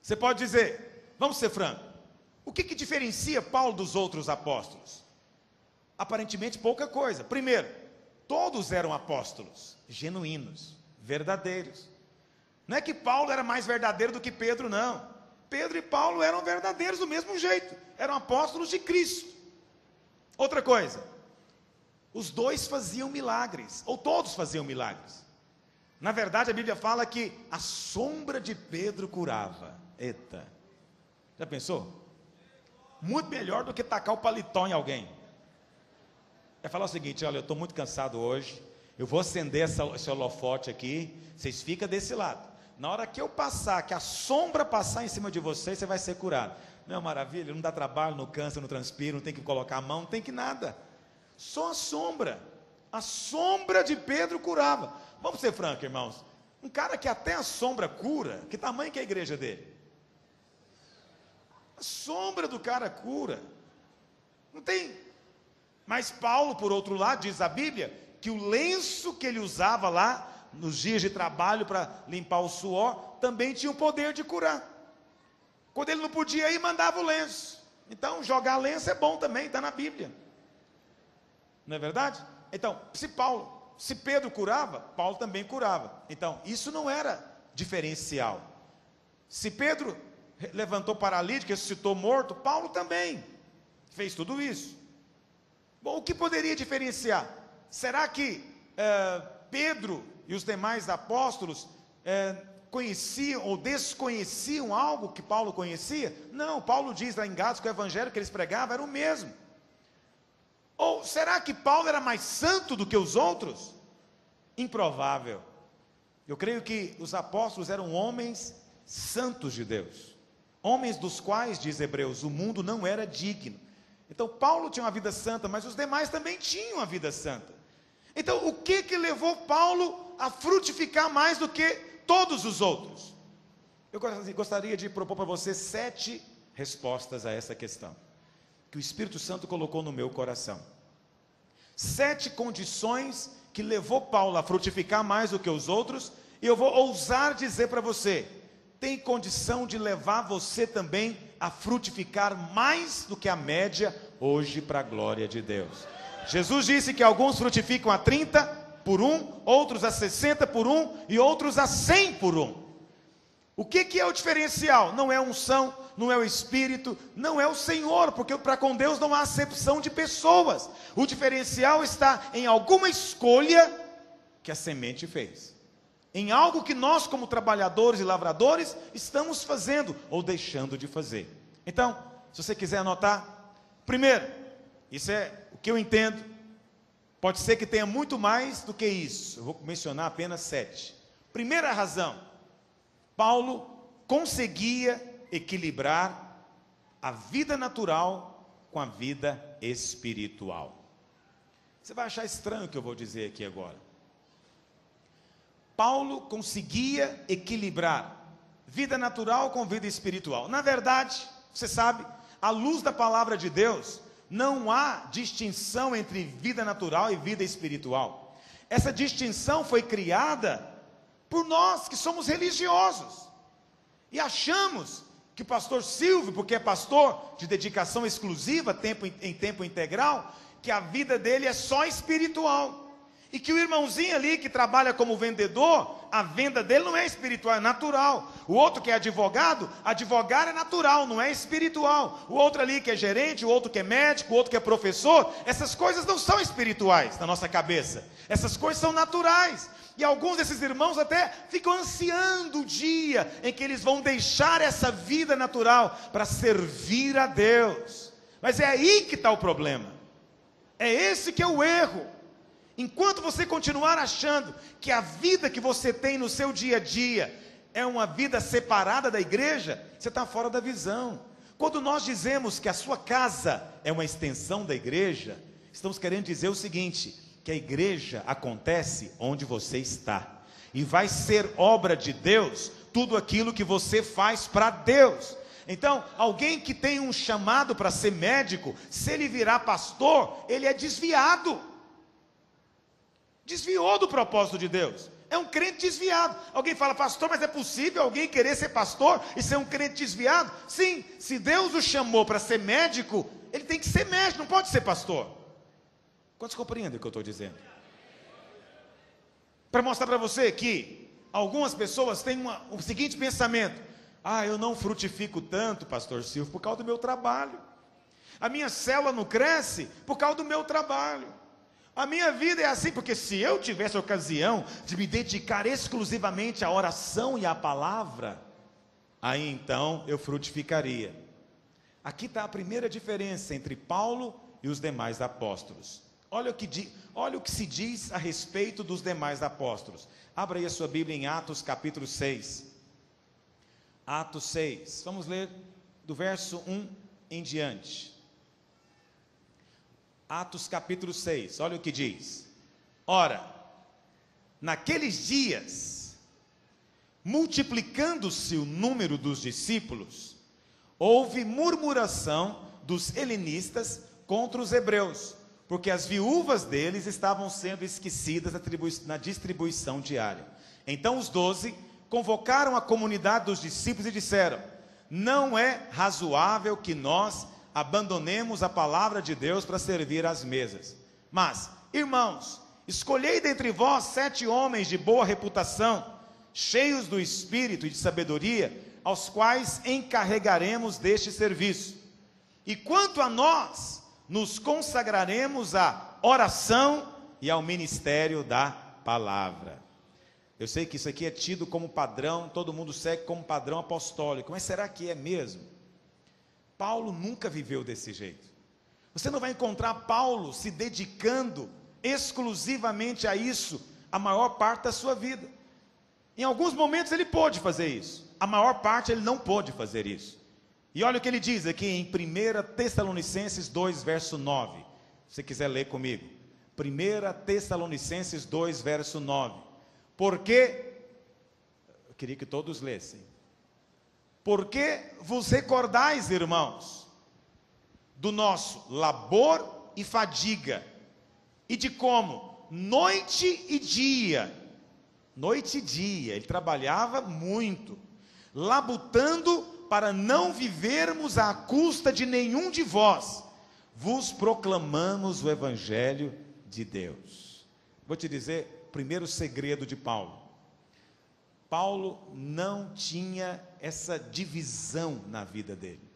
Você pode dizer, vamos ser francos, o que diferencia Paulo dos outros apóstolos? Aparentemente pouca coisa. Primeiro, todos eram apóstolos, genuínos, verdadeiros. Não é que Paulo era mais verdadeiro do que Pedro, não. Pedro e Paulo eram verdadeiros do mesmo jeito, eram apóstolos de Cristo. Outra coisa, os dois faziam milagres, ou todos faziam milagres. Na verdade, a Bíblia fala que a sombra de Pedro curava. Eita, já pensou? Muito melhor do que tacar o paletó em alguém. É falar o seguinte: olha, eu estou muito cansado hoje, eu vou acender esse holofote aqui, vocês ficam desse lado. Na hora que eu passar, que a sombra passar em cima de vocês, você vai ser curado. Não é maravilha? Não dá trabalho, não cansa, não transpira, não tem que colocar a mão, não tem que nada. Só a sombra de Pedro curava. Vamos ser francos, irmãos. Um cara que até a sombra cura, que tamanho que é a igreja dele? A sombra do cara cura. Não tem. Mas Paulo, por outro lado, diz a Bíblia, que o lenço que ele usava lá, nos dias de trabalho para limpar o suor, também tinha o poder de curar. Quando ele não podia ir, mandava o lenço. Então, jogar lenço é bom também, está na Bíblia. Não é verdade? Então, se Pedro curava, Paulo também curava. Então, isso não era diferencial. Se Pedro levantou paralítico, ressuscitou morto, Paulo também fez tudo isso. Bom, o que poderia diferenciar? Será que Pedro e os demais apóstolos conheciam ou desconheciam algo que Paulo conhecia? Não, Paulo diz lá em Gálatas que o evangelho que eles pregavam era o mesmo. Ou será que Paulo era mais santo do que os outros? Improvável. Eu creio que os apóstolos eram homens santos de Deus, homens dos quais, diz Hebreus, o mundo não era digno. Então Paulo tinha uma vida santa, mas os demais também tinham uma vida santa. Então o que levou Paulo a frutificar mais do que todos os outros? Eu gostaria de propor para você 7 respostas a essa questão, que o Espírito Santo colocou no meu coração. 7 condições que levou Paulo a frutificar mais do que os outros, e eu vou ousar dizer para você, tem condição de levar você também a frutificar mais do que a média hoje para a glória de Deus. Jesus disse que alguns frutificam a 30 por 1, outros a 60 por 1 e outros a 100 por 1. O que é o diferencial? Não é a unção, não é o Espírito, não é o Senhor, porque para com Deus não há acepção de pessoas. O diferencial está em alguma escolha que a semente fez, em algo que nós, como trabalhadores e lavradores, estamos fazendo ou deixando de fazer. Então, se você quiser anotar, primeiro, isso é o que eu entendo, pode ser que tenha muito mais do que isso, eu vou mencionar apenas 7. Primeira razão, Paulo conseguia equilibrar a vida natural com a vida espiritual. Você vai achar estranho o que eu vou dizer aqui agora. Paulo conseguia equilibrar vida natural com vida espiritual. Na verdade, você sabe, à luz da palavra de Deus, não há distinção entre vida natural e vida espiritual. Essa distinção foi criada por nós que somos religiosos. E achamos que o pastor Silvio, porque é pastor de dedicação exclusiva, em tempo integral, que a vida dele é só espiritual. E que o irmãozinho ali que trabalha como vendedor, a venda dele não é espiritual, é natural. O outro que é advogado, advogar é natural, não é espiritual. O outro ali que é gerente, o outro que é médico, o outro que é professor, essas coisas não são espirituais na nossa cabeça. Essas coisas são naturais. E alguns desses irmãos até ficam ansiando o dia em que eles vão deixar essa vida natural para servir a Deus. Mas é aí que está o problema. É esse que é o erro. Enquanto você continuar achando que a vida que você tem no seu dia a dia é uma vida separada da igreja, você está fora da visão. Quando nós dizemos que a sua casa é uma extensão da igreja, estamos querendo dizer o seguinte, que a igreja acontece onde você está. E vai ser obra de Deus tudo aquilo que você faz para Deus. Então, alguém que tem um chamado para ser médico, se ele virar pastor, ele é desviado. Desviou do propósito de Deus. É um crente desviado. Alguém fala, pastor, mas é possível alguém querer ser pastor e ser um crente desviado? Sim, se Deus o chamou para ser médico, ele tem que ser médico, não pode ser pastor. Quantos compreendem o que eu estou dizendo? Para mostrar para você que algumas pessoas têm o seguinte pensamento: eu não frutifico tanto, pastor Silvio, por causa do meu trabalho. A minha célula não cresce por causa do meu trabalho. A minha vida é assim, porque se eu tivesse a ocasião de me dedicar exclusivamente à oração e à palavra, aí então eu frutificaria. Aqui está a primeira diferença entre Paulo e os demais apóstolos. Olha o que se diz a respeito dos demais apóstolos. Abra aí a sua Bíblia em Atos capítulo 6. Atos 6, vamos ler do verso 1 em diante. Atos capítulo 6, olha o que diz. Ora, naqueles dias, multiplicando-se o número dos discípulos, houve murmuração dos helenistas contra os hebreus, porque as viúvas deles estavam sendo esquecidas na distribuição diária. Então os 12 convocaram a comunidade dos discípulos e disseram: não é razoável que nós abandonemos a palavra de Deus para servir às mesas. Mas, irmãos, escolhei dentre vós 7 homens de boa reputação, cheios do espírito e de sabedoria, aos quais encarregaremos deste serviço. E quanto a nós, nos consagraremos à oração e ao ministério da palavra. Eu sei que isso aqui é tido como padrão, todo mundo segue como padrão apostólico, mas será que é mesmo? Paulo nunca viveu desse jeito. Você não vai encontrar Paulo se dedicando exclusivamente a isso a maior parte da sua vida. Em alguns momentos ele pôde fazer isso, a maior parte ele não pôde fazer isso. E olha o que ele diz aqui em 1 Tessalonicenses 2, verso 9. Se você quiser ler comigo. 1 Tessalonicenses 2, verso 9. Porque, eu queria que todos lessem. Porque vos recordais, irmãos, do nosso labor e fadiga, e de como, noite e dia, ele trabalhava muito, labutando para não vivermos à custa de nenhum de vós, vos proclamamos o Evangelho de Deus. Vou te dizer, primeiro segredo de Paulo. Paulo não tinha essa divisão na vida dele.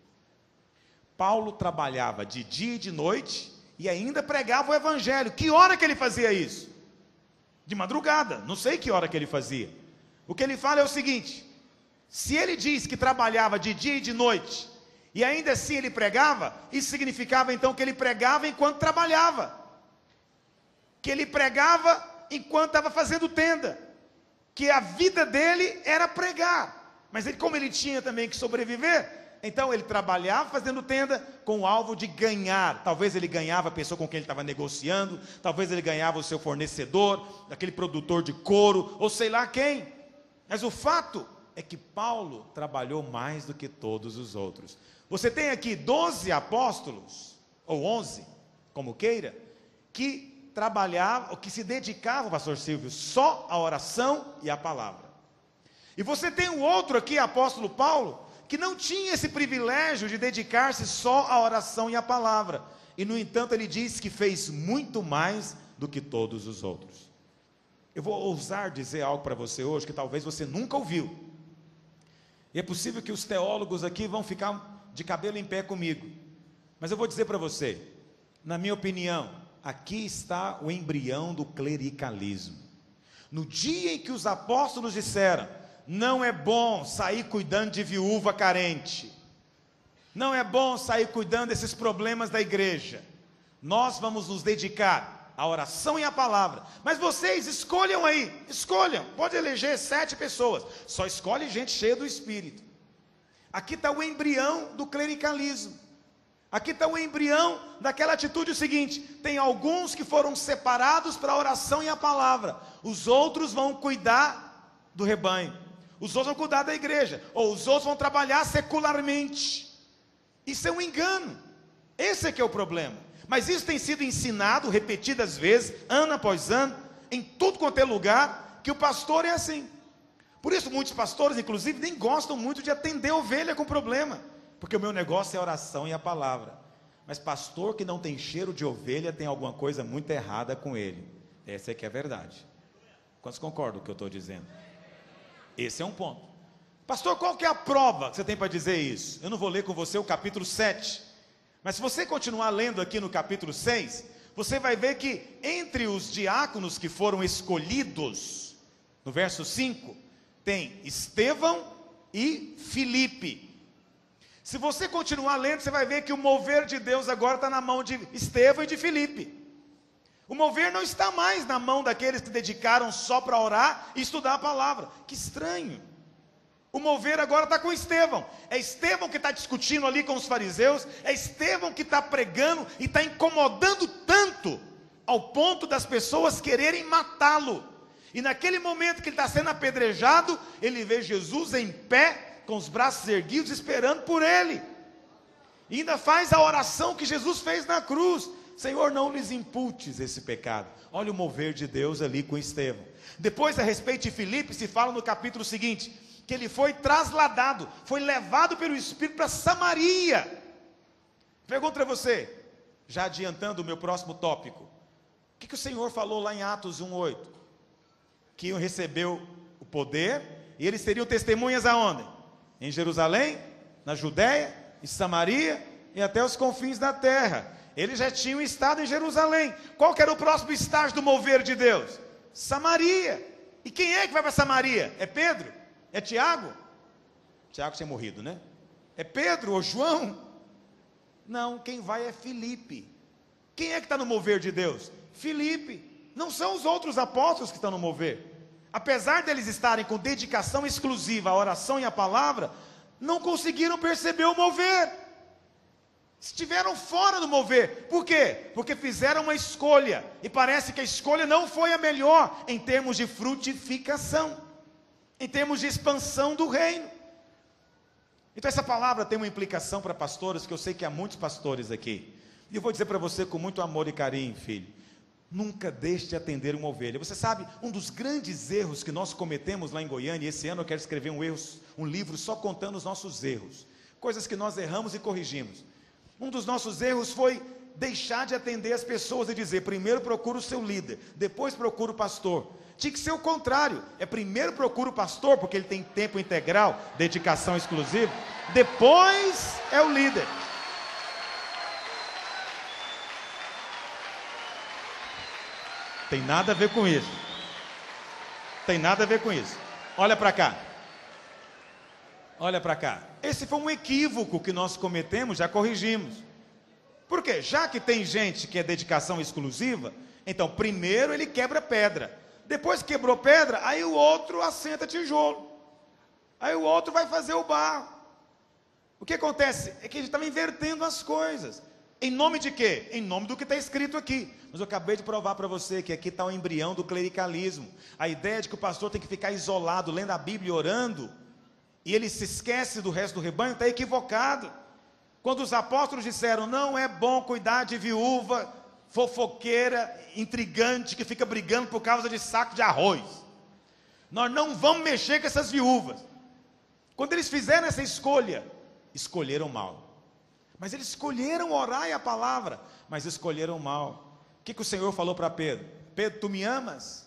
Paulo trabalhava de dia e de noite e ainda pregava o evangelho. Que hora que ele fazia isso? De madrugada, não sei que hora que ele fazia. O que ele fala é o seguinte: se ele diz que trabalhava de dia e de noite e ainda assim ele pregava, isso significava então que ele pregava enquanto trabalhava, que ele pregava enquanto estava fazendo tenda, que a vida dele era pregar. Mas como ele tinha também que sobreviver, então ele trabalhava fazendo tenda com o alvo de ganhar. Talvez ele ganhava a pessoa com quem ele estava negociando, talvez ele ganhava o seu fornecedor, aquele produtor de couro, ou sei lá quem. Mas o fato é que Paulo trabalhou mais do que todos os outros. Você tem aqui 12 apóstolos, ou 11, como queira, que trabalhavam, que se dedicavam, pastor Silvio, só à oração e à palavra. E você tem o outro aqui, apóstolo Paulo, que não tinha esse privilégio de dedicar-se só à oração e à palavra. E no entanto ele diz que fez muito mais do que todos os outros. Eu vou ousar dizer algo para você hoje que talvez você nunca ouviu. E é possível que os teólogos aqui vão ficar de cabelo em pé comigo. Mas eu vou dizer para você, na minha opinião, aqui está o embrião do clericalismo. No dia em que os apóstolos disseram: não é bom sair cuidando de viúva carente, não é bom sair cuidando desses problemas da igreja, nós vamos nos dedicar à oração e à palavra. Mas vocês escolham aí, escolham, pode eleger 7 pessoas, só escolhe gente cheia do Espírito. Aqui está o embrião do clericalismo, aqui está o embrião daquela atitude seguinte: tem alguns que foram separados para a oração e a palavra, os outros vão cuidar do rebanho, os outros vão cuidar da igreja, ou os outros vão trabalhar secularmente. Isso é um engano, esse é que é o problema. Mas isso tem sido ensinado repetidas vezes, ano após ano, em tudo quanto é lugar, que o pastor é assim. Por isso muitos pastores, inclusive, nem gostam muito de atender ovelha com problema, porque o meu negócio é a oração e a palavra. Mas pastor que não tem cheiro de ovelha, tem alguma coisa muito errada com ele. Essa é que é a verdade. Quantos concordam com o que eu estou dizendo? Esse é um ponto. Pastor, qual que é a prova que você tem para dizer isso? Eu não vou ler com você o capítulo 7, mas se você continuar lendo aqui no capítulo 6, você vai ver que entre os diáconos que foram escolhidos, no verso 5, tem Estevão e Filipe. Se você continuar lendo, você vai ver que o mover de Deus agora está na mão de Estevão e de Filipe. O mover não está mais na mão daqueles que dedicaram só para orar e estudar a palavra. Que estranho. O mover agora está com Estevão. É Estevão que está discutindo ali com os fariseus. É Estevão que está pregando e está incomodando tanto, ao ponto das pessoas quererem matá-lo. E naquele momento que ele está sendo apedrejado, ele vê Jesus em pé, com os braços erguidos, esperando por ele. E ainda faz a oração que Jesus fez na cruz: Senhor, não lhes imputes esse pecado. Olha o mover de Deus ali com Estevão. Depois, a respeito de Filipe, se fala no capítulo seguinte, que ele foi trasladado, foi levado pelo Espírito para Samaria. Pergunto para você, já adiantando o meu próximo tópico, o que o Senhor falou lá em Atos 1:8? Que iam receber o poder, e eles seriam testemunhas aonde? Em Jerusalém, na Judéia, em Samaria e até os confins da terra. Eles já tinham estado em Jerusalém. Qual que era o próximo estágio do mover de Deus? Samaria. E quem é que vai para Samaria? É Pedro? É Tiago? Tiago tinha morrido, né? É Pedro ou João? Não, quem vai é Filipe. Quem é que está no mover de Deus? Filipe. Não são os outros apóstolos que estão no mover. Apesar deles estarem com dedicação exclusiva à oração e à palavra, não conseguiram perceber o mover. Estiveram fora do mover. Por quê? Porque fizeram uma escolha, e parece que a escolha não foi a melhor em termos de frutificação, em termos de expansão do reino. Então essa palavra tem uma implicação para pastores, que eu sei que há muitos pastores aqui, e eu vou dizer para você com muito amor e carinho, filho: nunca deixe de atender uma ovelha. Você sabe, um dos grandes erros que nós cometemos lá em Goiânia, e esse ano eu quero escrever um livro só contando os nossos erros, coisas que nós erramos e corrigimos. Um dos nossos erros foi deixar de atender as pessoas e dizer: primeiro procura o seu líder, depois procura o pastor. Tinha que ser o contrário, é primeiro procura o pastor, porque ele tem tempo integral, dedicação exclusiva, depois é o líder. Tem nada a ver com isso. Tem nada a ver com isso. Olha para cá. Olha para cá. Esse foi um equívoco que nós cometemos, já corrigimos. Por quê? Já que tem gente que é dedicação exclusiva, então primeiro ele quebra pedra. Depois que quebrou pedra, aí o outro assenta tijolo. Aí o outro vai fazer o barro. O que acontece? É que a gente estava invertendo as coisas. Em nome de quê? Em nome do que está escrito aqui. Mas eu acabei de provar para você que aqui está o embrião do clericalismo. A ideia de que o pastor tem que ficar isolado, lendo a Bíblia e orando, e ele se esquece do resto do rebanho, está equivocado. Quando os apóstolos disseram, não é bom cuidar de viúva, fofoqueira, intrigante, que fica brigando por causa de saco de arroz. Nós não vamos mexer com essas viúvas. Quando eles fizeram essa escolha, escolheram mal. Mas eles escolheram orar e a palavra, mas escolheram mal. O que o Senhor falou para Pedro? Pedro, tu me amas?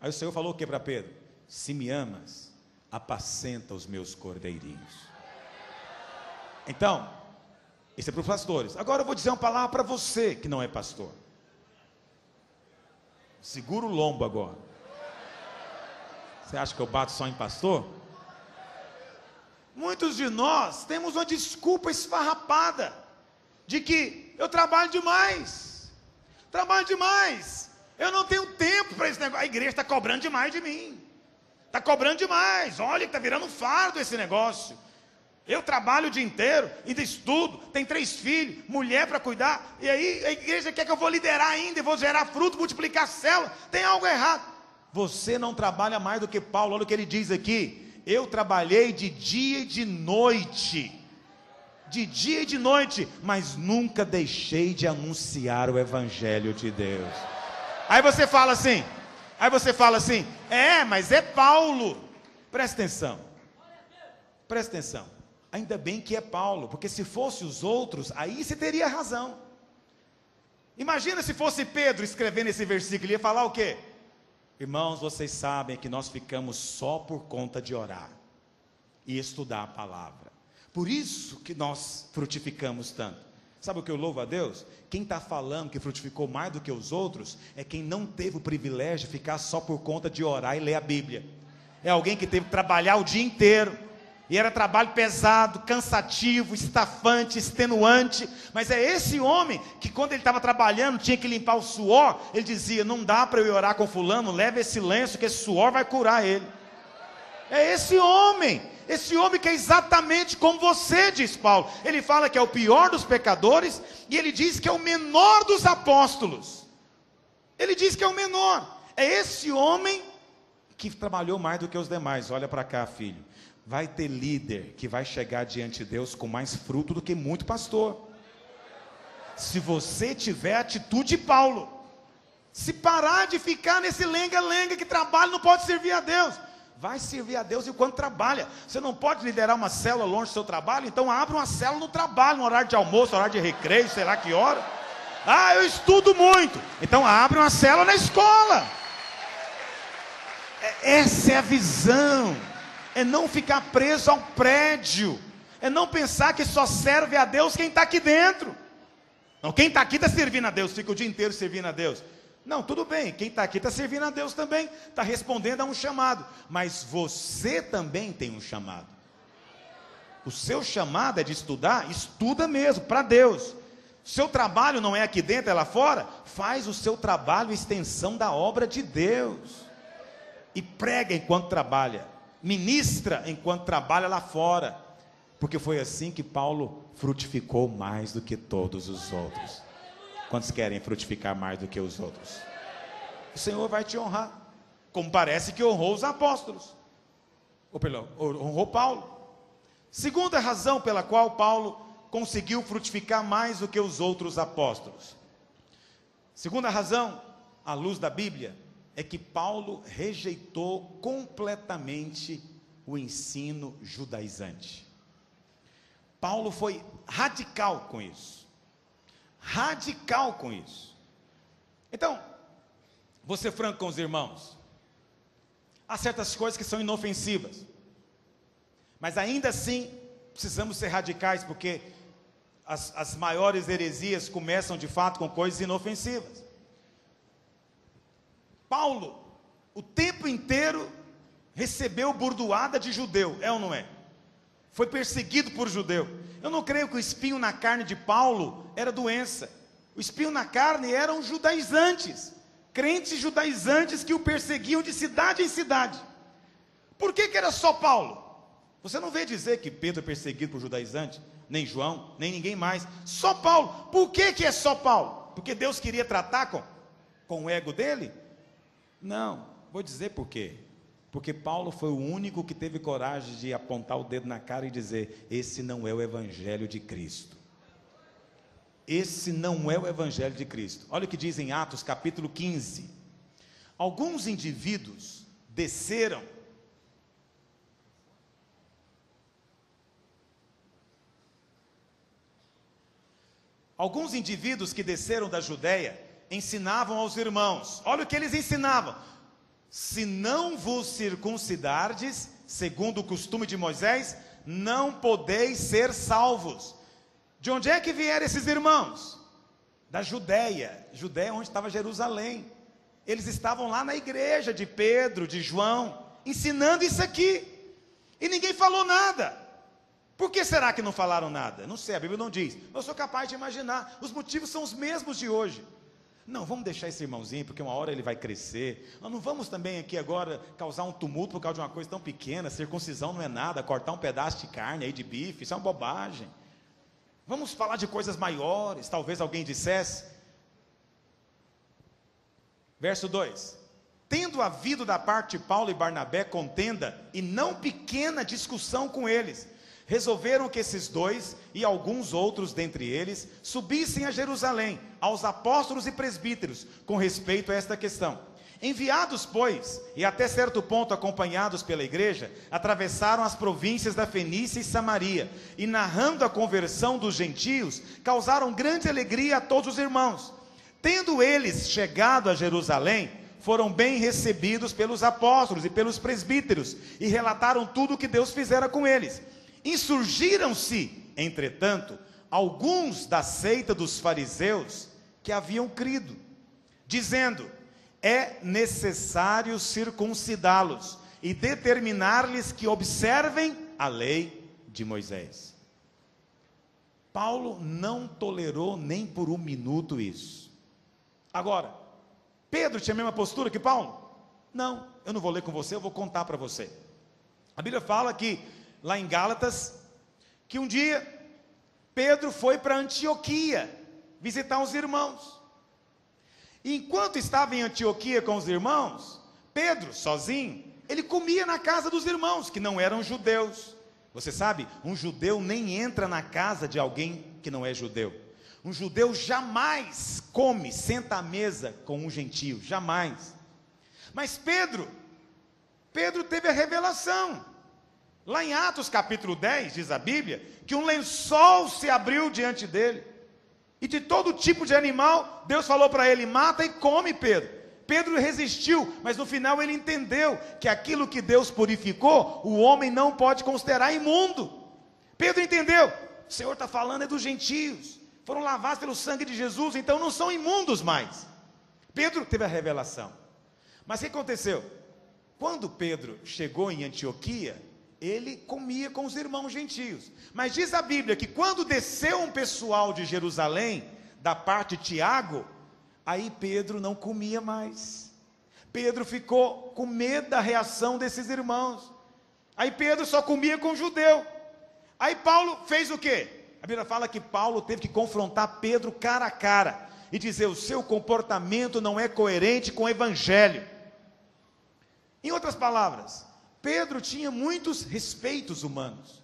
Aí o Senhor falou o que para Pedro? Se me amas, apacenta os meus cordeirinhos. Então, isso é para os pastores. Agora eu vou dizer uma palavra para você que não é pastor. Segura o lombo agora. Você acha que eu bato só em pastor? Muitos de nós temos uma desculpa esfarrapada de que eu trabalho demais, eu não tenho tempo para esse negócio, a igreja está cobrando demais de mim, está cobrando demais, olha que está virando um fardo esse negócio, eu trabalho o dia inteiro, ainda estudo, tenho 3 filhos, mulher para cuidar, e aí a igreja quer que eu vou liderar ainda, e vou gerar fruto, multiplicar célula, tem algo errado. Você não trabalha mais do que Paulo, olha o que ele diz aqui. Eu trabalhei de dia e de noite, mas nunca deixei de anunciar o Evangelho de Deus. Aí você fala assim, mas é Paulo. Presta atenção, ainda bem que é Paulo, porque se fosse os outros, aí você teria razão. Imagina se fosse Pedro escrevendo esse versículo, ele ia falar o quê? Irmãos, vocês sabem que nós ficamos só por conta de orar e estudar a palavra. Por isso que nós frutificamos tanto. Sabe o que eu louvo a Deus? Quem está falando que frutificou mais do que os outros é quem não teve o privilégio de ficar só por conta de orar e ler a Bíblia. É alguém que teve que trabalhar o dia inteiro. E era trabalho pesado, cansativo, estafante, extenuante. Mas é esse homem que quando ele estava trabalhando, tinha que limpar o suor. Ele dizia, não dá para eu ir orar com fulano, leva esse lenço que esse suor vai curar ele. É esse homem que é exatamente como você, diz Paulo. Ele fala que é o pior dos pecadores, e ele diz que é o menor dos apóstolos. Ele diz que é o menor. É esse homem que trabalhou mais do que os demais. Olha para cá, filho. Vai ter líder que vai chegar diante de Deus com mais fruto do que muito pastor. Se você tiver a atitude de Paulo, se parar de ficar nesse lenga-lenga que trabalha não pode servir a Deus, vai servir a Deus enquanto trabalha. Você não pode liderar uma célula longe do seu trabalho, então abre uma célula no trabalho, no horário de almoço, horário de recreio, sei lá que hora. Ah, eu estudo muito, então abre uma célula na escola. Essa é a visão. É não ficar preso ao prédio, é não pensar que só serve a Deus quem está aqui dentro. Não, quem está aqui está servindo a Deus, fica o dia inteiro servindo a Deus. Não, tudo bem, quem está aqui está servindo a Deus também, está respondendo a um chamado, mas você também tem um chamado. O seu chamado é de estudar, estuda mesmo, para Deus. O seu trabalho não é aqui dentro, é lá fora, faz o seu trabalho extensão da obra de Deus. E prega enquanto trabalha. Ministra enquanto trabalha lá fora, porque foi assim que Paulo frutificou mais do que todos os outros. Quantos querem frutificar mais do que os outros? O Senhor vai te honrar, como parece que honrou os apóstolos, honrou Paulo. Segunda razão pela qual Paulo conseguiu frutificar mais do que os outros apóstolos. Segunda razão, à luz da Bíblia, é que Paulo rejeitou completamente o ensino judaizante. Paulo foi radical com isso. Então, vou ser franco com os irmãos. Há certas coisas que são inofensivas, mas ainda assim precisamos ser radicais, porque as maiores heresias começam de fato com coisas inofensivas. Paulo, o tempo inteiro, recebeu burdoada de judeu, é ou não é? Foi perseguido por judeu. Eu não creio que o espinho na carne de Paulo era doença. O espinho na carne eram judaizantes, crentes judaizantes que o perseguiam de cidade em cidade. Por que era só Paulo? Você não vê dizer que Pedro é perseguido por judaizante, nem João, nem ninguém mais. Só Paulo. Por que é só Paulo? Porque Deus queria tratar com o ego dele? Não, vou dizer por quê. Porque Paulo foi o único que teve coragem de apontar o dedo na cara e dizer: esse não é o evangelho de Cristo. Esse não é o evangelho de Cristo. Olha o que diz em Atos capítulo 15. Alguns indivíduos desceram que desceram da Judéia ensinavam aos irmãos. Olha o que eles ensinavam: se não vos circuncidardes, segundo o costume de Moisés, não podeis ser salvos. De onde é que vieram esses irmãos? Da Judéia. Judéia, onde estava Jerusalém. Eles estavam lá na igreja de Pedro, de João, ensinando isso aqui. E ninguém falou nada. Por que será que não falaram nada? Não sei, a Bíblia não diz. Eu sou capaz de imaginar. Os motivos são os mesmos de hoje. Não, vamos deixar esse irmãozinho, porque uma hora ele vai crescer. Nós não vamos também aqui agora causar um tumulto por causa de uma coisa tão pequena. Circuncisão não é nada, cortar um pedaço de carne aí de bife, isso é uma bobagem. Vamos falar de coisas maiores, talvez alguém dissesse. Verso 2: tendo havido da parte de Paulo e Barnabé contenda e não pequena discussão com eles, resolveram que esses dois e alguns outros dentre eles subissem a Jerusalém aos apóstolos e presbíteros com respeito a esta questão. Enviados, pois, e até certo ponto acompanhados pela igreja, atravessaram as províncias da Fenícia e Samaria, e narrando a conversão dos gentios, causaram grande alegria a todos os irmãos. Tendo eles chegado a Jerusalém, foram bem recebidos pelos apóstolos e pelos presbíteros, e relataram tudo o que Deus fizera com eles. Insurgiram-se, entretanto, alguns da seita dos fariseus que haviam crido, dizendo: é necessário circuncidá-los e determinar-lhes que observem a lei de Moisés. Paulo não tolerou nem por um minuto isso. Agora, Pedro tinha a mesma postura que Paulo? Não, eu não vou ler com você, eu vou contar para você. A Bíblia fala que, lá em Gálatas, que um dia Pedro foi para Antioquia visitar os irmãos. E enquanto estava em Antioquia com os irmãos, Pedro, sozinho, ele comia na casa dos irmãos, que não eram judeus. Você sabe, um judeu nem entra na casa de alguém que não é judeu. Um judeu jamais come, senta à mesa com um gentio, jamais. Mas Pedro teve a revelação. Lá em Atos capítulo 10, diz a Bíblia, que um lençol se abriu diante dele. E de todo tipo de animal, Deus falou para ele: mata e come, Pedro. Pedro resistiu, mas no final ele entendeu que aquilo que Deus purificou, o homem não pode considerar imundo. Pedro entendeu: o Senhor está falando é dos gentios, foram lavados pelo sangue de Jesus, então não são imundos mais. Pedro teve a revelação. Mas o que aconteceu? Quando Pedro chegou em Antioquia, ele comia com os irmãos gentios. Mas diz a Bíblia que quando desceu um pessoal de Jerusalém, da parte de Tiago, aí Pedro não comia mais. Pedro ficou com medo da reação desses irmãos. Aí Pedro só comia com judeu. Aí Paulo fez o quê? A Bíblia fala que Paulo teve que confrontar Pedro cara a cara e dizer: o seu comportamento não é coerente com o evangelho. Em outras palavras, Pedro tinha muitos respeitos humanos.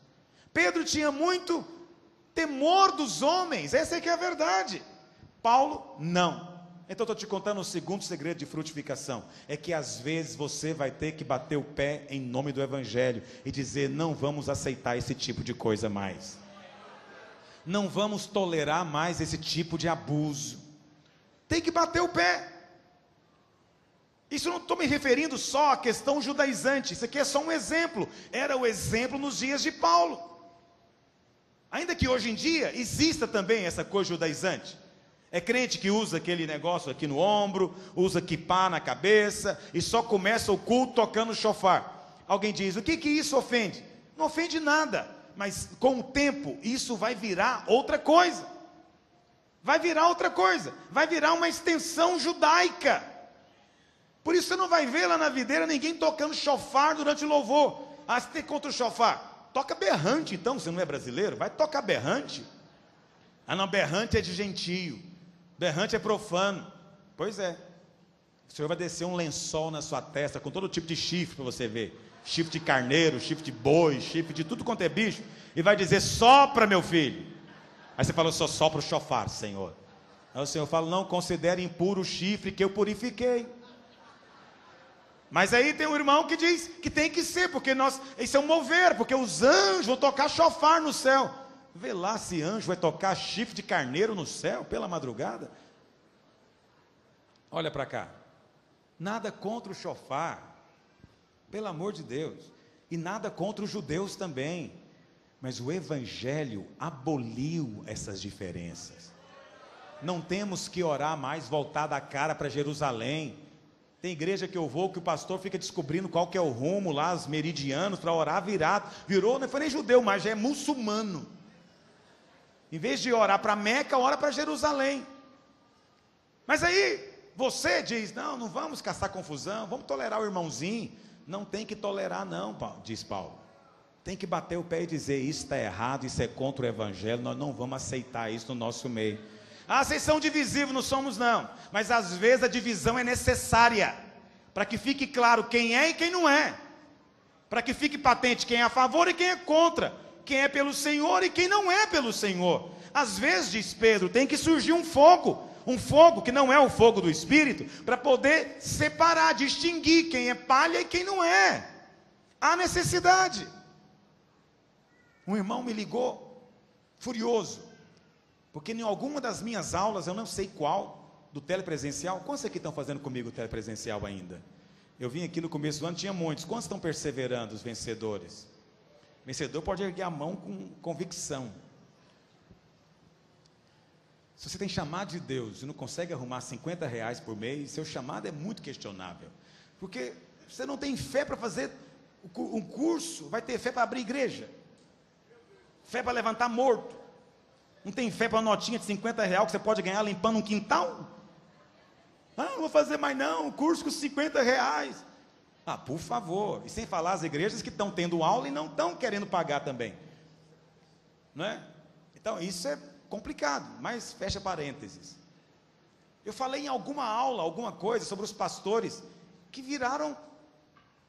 Pedro tinha muito temor dos homens. Essa é que é a verdade. Paulo, não. Então estou te contando o segundo segredo de frutificação. É que às vezes você vai ter que bater o pé em nome do evangelho e dizer: não vamos aceitar esse tipo de coisa mais. Não vamos tolerar mais esse tipo de abuso. Tem que bater o pé. Isso não estou me referindo só à questão judaizante. Isso aqui é só um exemplo. Era o exemplo nos dias de Paulo. Ainda que hoje em dia exista também essa coisa judaizante. É crente que usa aquele negócio aqui no ombro, usa quipá na cabeça e só começa o culto tocando shofar. Alguém diz: o que isso ofende? Não ofende nada, mas com o tempo isso vai virar outra coisa. Vai virar outra coisa. Vai virar uma extensão judaica. Por isso você não vai ver lá na videira ninguém tocando chofar durante o louvor. Ah, você tem contra o chofar? Toca berrante então, você não é brasileiro? Vai tocar berrante. Ah não, berrante é de gentio, berrante é profano. Pois é, o Senhor vai descer um lençol na sua testa, com todo tipo de chifre para você ver. Chifre de carneiro, chifre de boi, chifre de tudo quanto é bicho. E vai dizer, sopra meu filho. Aí você fala, eu só sopro o chofar, Senhor. Aí o Senhor fala, não, considere impuro o chifre que eu purifiquei. Mas aí tem um irmão que diz que tem que ser, porque isso é um mover, porque os anjos vão tocar chofar no céu. Vê lá se anjo vai tocar chifre de carneiro no céu, pela madrugada. Olha para cá. Nada contra o chofar, pelo amor de Deus. E nada contra os judeus também. Mas o Evangelho aboliu essas diferenças. Não temos que orar mais voltada a cara para Jerusalém. Tem igreja que eu vou que o pastor fica descobrindo qual que é o rumo lá, os meridianos, para orar virado. Virou, não foi nem judeu, mas já é muçulmano. Em vez de orar para Meca, ora para Jerusalém. Mas aí, você diz, não vamos caçar confusão, vamos tolerar o irmãozinho. Não tem que tolerar não, diz Paulo. Tem que bater o pé e dizer, isso está errado, isso é contra o Evangelho, nós não vamos aceitar isso no nosso meio. Ah, vocês são divisivos, não somos não. Mas às vezes a divisão é necessária, para que fique claro quem é e quem não é. Para que fique patente quem é a favor e quem é contra. Quem é pelo Senhor e quem não é pelo Senhor. Às vezes, diz Pedro, tem que surgir um fogo que não é o fogo do Espírito, para poder separar, distinguir quem é palha e quem não é. Há necessidade. Um irmão me ligou, furioso, porque em alguma das minhas aulas, eu não sei qual, do telepresencial, quantos aqui estão fazendo comigo o telepresencial ainda? Eu vim aqui no começo do ano, tinha muitos. Quantos estão perseverando, os vencedores? O vencedor pode erguer a mão com convicção. Se você tem chamado de Deus e não consegue arrumar R$50 por mês, seu chamado é muito questionável. Porque você não tem fé para fazer um curso, vai ter fé para abrir igreja. Fé para levantar morto. Não tem fé para uma notinha de R$50 que você pode ganhar limpando um quintal? Ah, não vou fazer mais não, um curso com R$50. Ah, por favor. E sem falar as igrejas que estão tendo aula e não estão querendo pagar também. Não é? Então isso é complicado, mas fecha parênteses. Eu falei em alguma aula, alguma coisa sobre os pastores que viraram,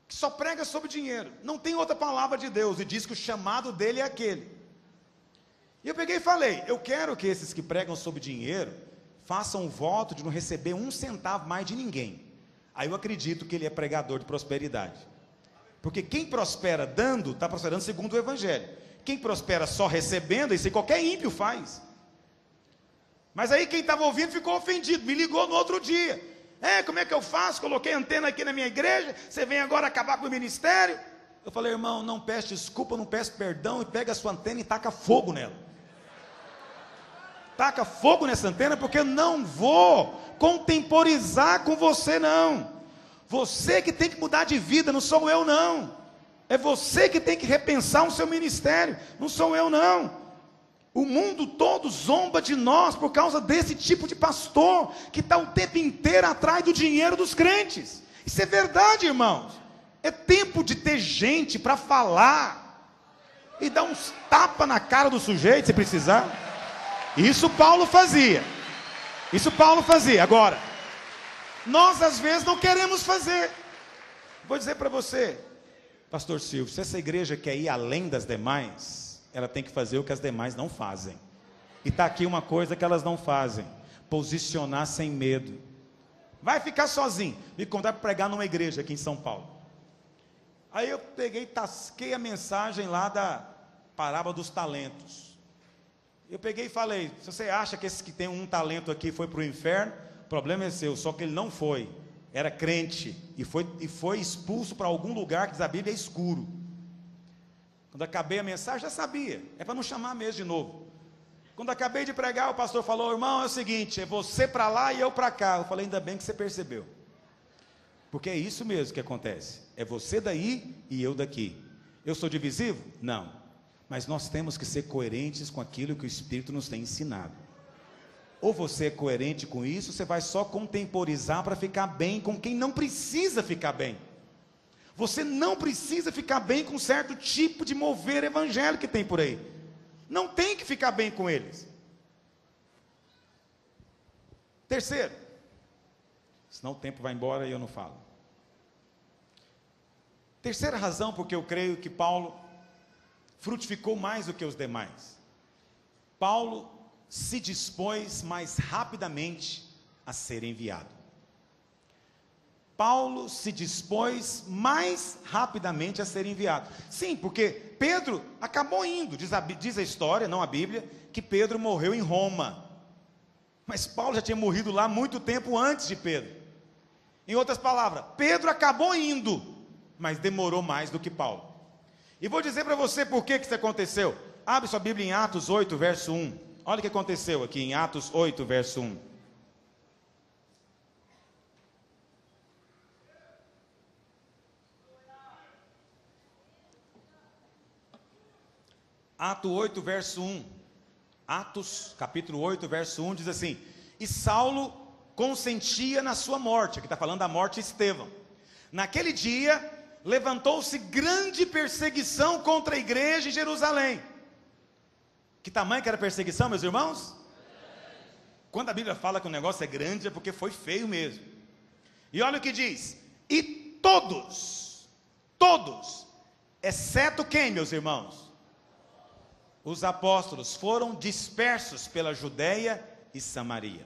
que só prega sobre dinheiro. Não tem outra palavra de Deus e diz que o chamado dele é aquele. E eu peguei e falei, eu quero que esses que pregam sobre dinheiro façam um voto de não receber R$1 mais de ninguém. Aí eu acredito que ele é pregador de prosperidade. Porque quem prospera dando, está prosperando segundo o Evangelho. Quem prospera só recebendo, isso aí qualquer ímpio faz. Mas aí quem estava ouvindo ficou ofendido, me ligou no outro dia. Como é que eu faço? Coloquei antena aqui na minha igreja, você vem agora acabar com o ministério? Eu falei, irmão, não peço desculpa, não peço perdão, e pega a sua antena e taca fogo nela. Taca fogo nessa antena, porque eu não vou contemporizar com você não. Você que tem que mudar de vida, não sou eu não. É você que tem que repensar o seu ministério, não sou eu não. O mundo todo zomba de nós por causa desse tipo de pastor, que está o tempo inteiro atrás do dinheiro dos crentes. Isso é verdade, irmãos. É tempo de ter gente para falar, e dar uns tapas na cara do sujeito, se precisar. Isso Paulo fazia. Agora, nós às vezes não queremos fazer. Vou dizer para você, pastor Silvio, se essa igreja quer ir além das demais, ela tem que fazer o que as demais não fazem. E está aqui uma coisa que elas não fazem: posicionar sem medo. Vai ficar sozinho. Me contar para pregar numa igreja aqui em São Paulo. Aí eu peguei e tasquei a mensagem lá da parábola dos talentos. Eu peguei e falei, se você acha que esses que tem um talento aqui foi para o inferno, o problema é seu. Só que ele não foi, era crente, e foi expulso para algum lugar que diz a Bíblia é escuro. Quando acabei a mensagem, já sabia, é para não chamar mesmo de novo. Quando acabei de pregar, o pastor falou, irmão, é o seguinte, é você para lá e eu para cá. Eu falei, ainda bem que você percebeu, porque é isso mesmo que acontece, é você daí e eu daqui. Eu sou divisivo? Não, mas nós temos que ser coerentes com aquilo que o Espírito nos tem ensinado. Ou você é coerente com isso, você vai só contemporizar para ficar bem com quem não precisa ficar bem. Você não precisa ficar bem com certo tipo de mover evangélico que tem por aí. Não tem que ficar bem com eles. Terceiro, senão o tempo vai embora e eu não falo. Terceira razão porque eu creio que Paulo frutificou mais do que os demais. Paulo se dispôs mais rapidamente a ser enviado. Paulo se dispôs mais rapidamente a ser enviado. Sim, porque Pedro acabou indo. Diz a história, não a Bíblia, que Pedro morreu em Roma. Mas Paulo já tinha morrido lá muito tempo antes de Pedro. Em outras palavras, Pedro acabou indo, mas demorou mais do que Paulo. E vou dizer para você por que isso aconteceu. Abre sua Bíblia em Atos 8, verso 1. Olha o que aconteceu aqui em Atos 8, verso 1. Atos 8, verso 1. Atos, capítulo 8, verso 1, diz assim: e Saulo consentia na sua morte. Aqui está falando da morte de Estevão. Naquele dia, levantou-se grande perseguição contra a igreja em Jerusalém. Que tamanho que era a perseguição, meus irmãos? Quando a Bíblia fala que o negócio é grande, é porque foi feio mesmo. E olha o que diz: e todos, exceto quem, meus irmãos? Os apóstolos foram dispersos pela Judeia e Samaria.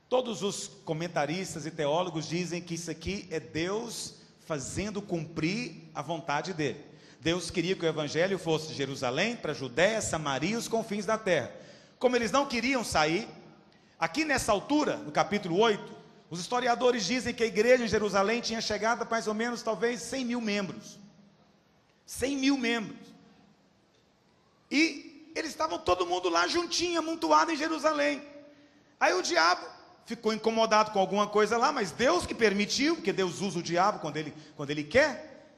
Todos os comentaristas e teólogos dizem que isso aqui é Deus fazendo cumprir a vontade dele. Deus queria que o evangelho fosse de Jerusalém para Judeia, Samaria e os confins da terra. Como eles não queriam sair, aqui nessa altura, no capítulo 8, os historiadores dizem que a igreja em Jerusalém tinha chegado a mais ou menos, talvez, 100 mil membros. 100 mil membros. E eles estavam todo mundo lá juntinho, amontoado em Jerusalém. Aí o diabo ficou incomodado com alguma coisa lá, mas Deus que permitiu, porque Deus usa o diabo quando ele quer.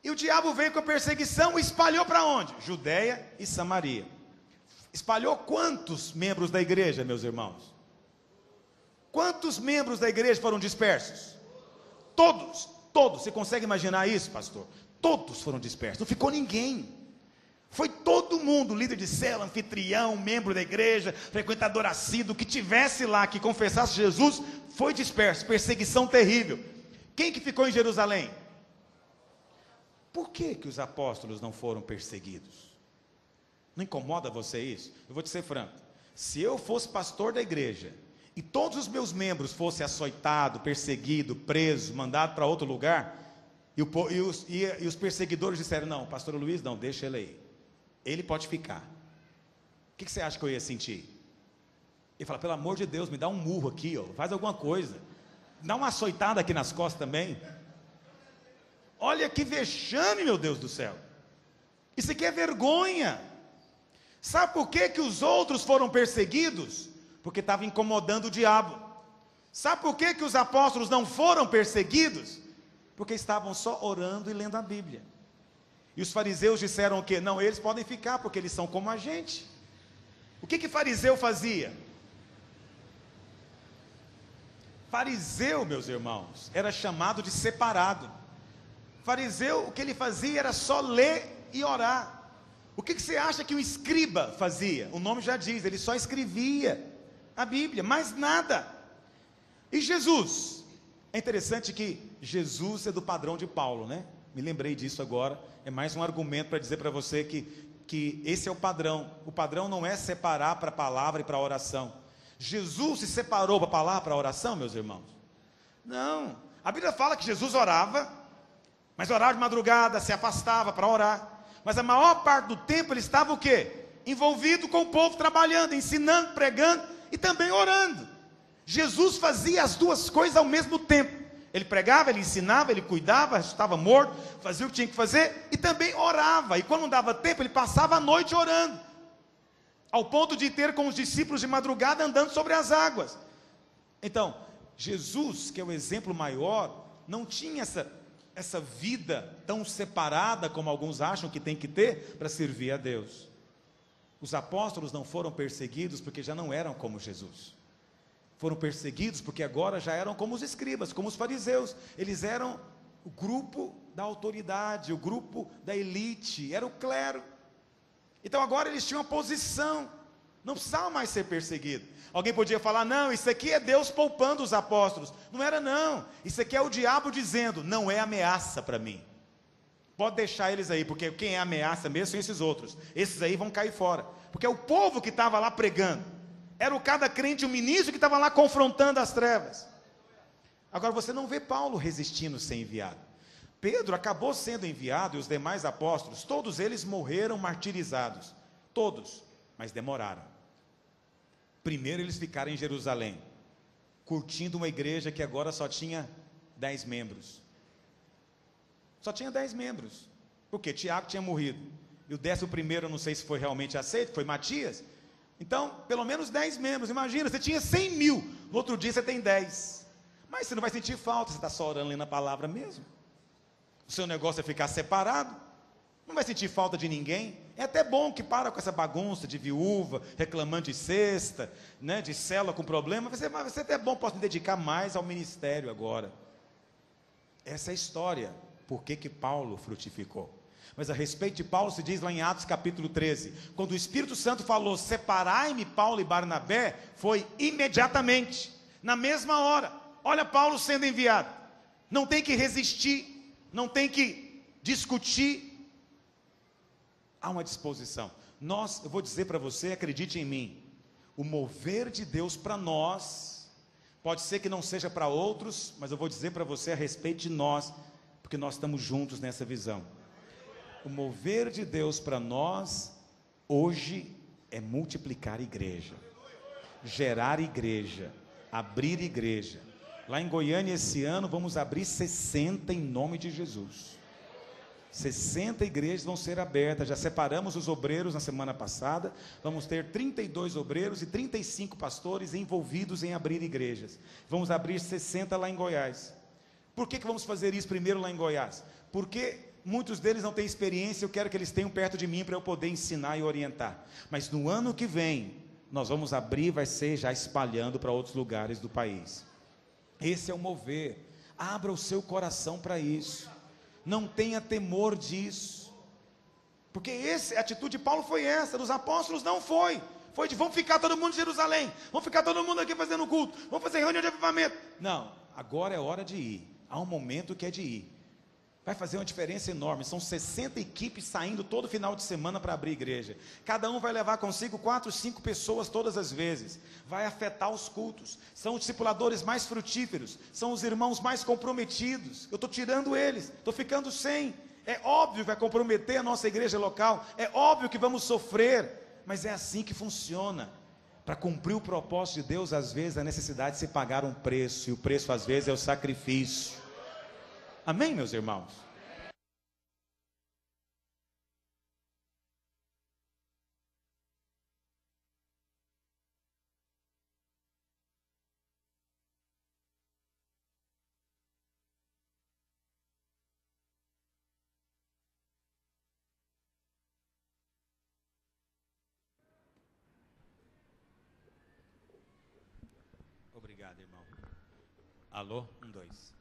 E o diabo veio com a perseguição e espalhou para onde? Judeia e Samaria. Espalhou quantos membros da igreja, meus irmãos? Quantos membros da igreja foram dispersos? Todos. Você consegue imaginar isso, pastor? Todos foram dispersos, não ficou ninguém. Foi todo mundo, líder de célula, anfitrião, membro da igreja, frequentador assíduo, que tivesse lá, que confessasse Jesus, foi disperso, perseguição terrível. Quem que ficou em Jerusalém? Por que os apóstolos não foram perseguidos? Não incomoda você isso? Eu vou te ser franco, se eu fosse pastor da igreja, e todos os meus membros fossem açoitados, perseguidos, presos, mandados para outro lugar, e os perseguidores disseram: não, pastor Luiz, não, deixa ele aí. Ele pode ficar. O que você acha que eu ia sentir? Ele fala: pelo amor de Deus, me dá um murro aqui, ó, faz alguma coisa. Dá uma açoitada aqui nas costas também. Olha que vexame, meu Deus do céu. Isso aqui é vergonha. Sabe por que os outros foram perseguidos? Porque estavam incomodando o diabo. Sabe por que os apóstolos não foram perseguidos? Porque estavam só orando e lendo a Bíblia. E os fariseus disseram o quê? Não, eles podem ficar, porque eles são como a gente. O que fariseu fazia? Fariseu, meus irmãos, era chamado de separado. Fariseu, o que ele fazia era só ler e orar. O que você acha que o escriba fazia? O nome já diz, ele só escrevia a Bíblia, mais nada. E Jesus? É interessante que Jesus é do padrão de Paulo, né? Me lembrei disso agora. É mais um argumento para dizer para você que esse é o padrão. O padrão não é separar para a palavra e para a oração. Jesus se separou para a palavra e para a oração, meus irmãos? Não. A Bíblia fala que Jesus orava, mas orava de madrugada, se afastava para orar. Mas a maior parte do tempo ele estava o quê? Envolvido com o povo, trabalhando, ensinando, pregando e também orando. Jesus fazia as duas coisas ao mesmo tempo. Ele pregava, ele ensinava, ele cuidava, estava morto, fazia o que tinha que fazer e também orava. E quando não dava tempo, ele passava a noite orando. Ao ponto de ter com os discípulos de madrugada andando sobre as águas. Então, Jesus, que é o exemplo maior, não tinha essa vida tão separada como alguns acham que tem que ter para servir a Deus. Os apóstolos não foram perseguidos porque já não eram como Jesus. Foram perseguidos porque agora já eram como os escribas, como os fariseus. Eles eram o grupo da autoridade, o grupo da elite, era o clero. Então agora eles tinham uma posição, não precisavam mais ser perseguidos. Alguém podia falar, não, isso aqui é Deus poupando os apóstolos. Não era não, isso aqui é o diabo dizendo, não é ameaça para mim. Pode deixar eles aí, porque quem é ameaça mesmo são esses outros. Esses aí vão cair fora. Porque é o povo que estava lá pregando. Era o cada crente, o ministro que estava lá confrontando as trevas. Agora você não vê Paulo resistindo ser enviado. Pedro acabou sendo enviado e os demais apóstolos, todos eles morreram martirizados. Todos, mas demoraram. Primeiro eles ficaram em Jerusalém, curtindo uma igreja que agora só tinha 10 membros. Só tinha 10 membros. Porque Tiago tinha morrido. E o 11º, eu não sei se foi realmente aceito, foi Matias. Então, pelo menos 10 membros. Imagina, você tinha 100 mil. No outro dia você tem 10. Mas você não vai sentir falta, você está só orando lendo a palavra mesmo. O seu negócio é ficar separado. Não vai sentir falta de ninguém. É até bom que para com essa bagunça de viúva, reclamando de cesta, né, de célula com problema. Vai ser até bom, posso me dedicar mais ao ministério agora. Essa é a história. Por que Paulo frutificou? Mas a respeito de Paulo se diz lá em Atos capítulo 13, quando o Espírito Santo falou, separai-me Paulo e Barnabé, foi imediatamente, na mesma hora. Olha Paulo sendo enviado, não tem que resistir, não tem que discutir, há uma disposição. Eu vou dizer para você, acredite em mim, o mover de Deus para nós, pode ser que não seja para outros, mas eu vou dizer para você a respeito de nós, porque nós estamos juntos nessa visão. O mover de Deus para nós, hoje, é multiplicar igreja, gerar igreja, abrir igreja. Lá em Goiânia, esse ano, vamos abrir 60 em nome de Jesus. 60 igrejas vão ser abertas, já separamos os obreiros na semana passada, vamos ter 32 obreiros e 35 pastores envolvidos em abrir igrejas. Vamos abrir 60 lá em Goiás. Por que vamos fazer isso primeiro lá em Goiás? Porque muitos deles não têm experiência, eu quero que eles tenham perto de mim para eu poder ensinar e orientar. Mas no ano que vem, nós vamos abrir, vai ser já espalhando para outros lugares do país. Esse é o mover. Abra o seu coração para isso. Não tenha temor disso. Porque a atitude de Paulo foi essa, dos apóstolos não foi. Foi de vamos ficar todo mundo em Jerusalém, vamos ficar todo mundo aqui fazendo culto, vamos fazer reunião de avivamento. Não, agora é hora de ir. Há um momento que é de ir. Vai fazer uma diferença enorme. São 60 equipes saindo todo final de semana para abrir igreja. Cada um vai levar consigo 4, 5 pessoas todas as vezes. Vai afetar os cultos. São os discipuladores mais frutíferos. São os irmãos mais comprometidos. Eu estou tirando eles. Estou ficando sem. É óbvio que vai comprometer a nossa igreja local. É óbvio que vamos sofrer. Mas é assim que funciona. Para cumprir o propósito de Deus, às vezes, a necessidade de se pagar um preço. E o preço, às vezes, é o sacrifício. Amém, meus irmãos? Obrigado, irmão. Alô? 1, 2.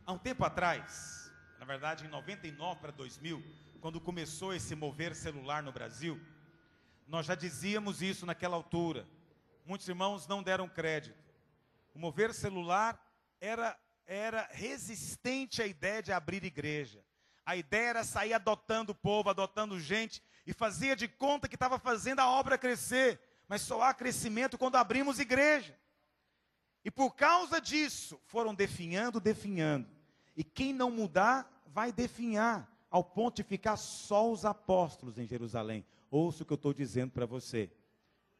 Há um tempo atrás, na verdade em 99 para 2000, quando começou esse mover celular no Brasil, nós já dizíamos isso naquela altura. Muitos irmãos não deram crédito. O mover celular era resistente à ideia de abrir igreja. A ideia era sair adotando o povo, adotando gente, e fazia de conta que estava fazendo a obra crescer. Mas só há crescimento quando abrimos igreja. E por causa disso, foram definhando. E quem não mudar, vai definhar, ao ponto de ficar só os apóstolos em Jerusalém. Ouça o que eu estou dizendo para você.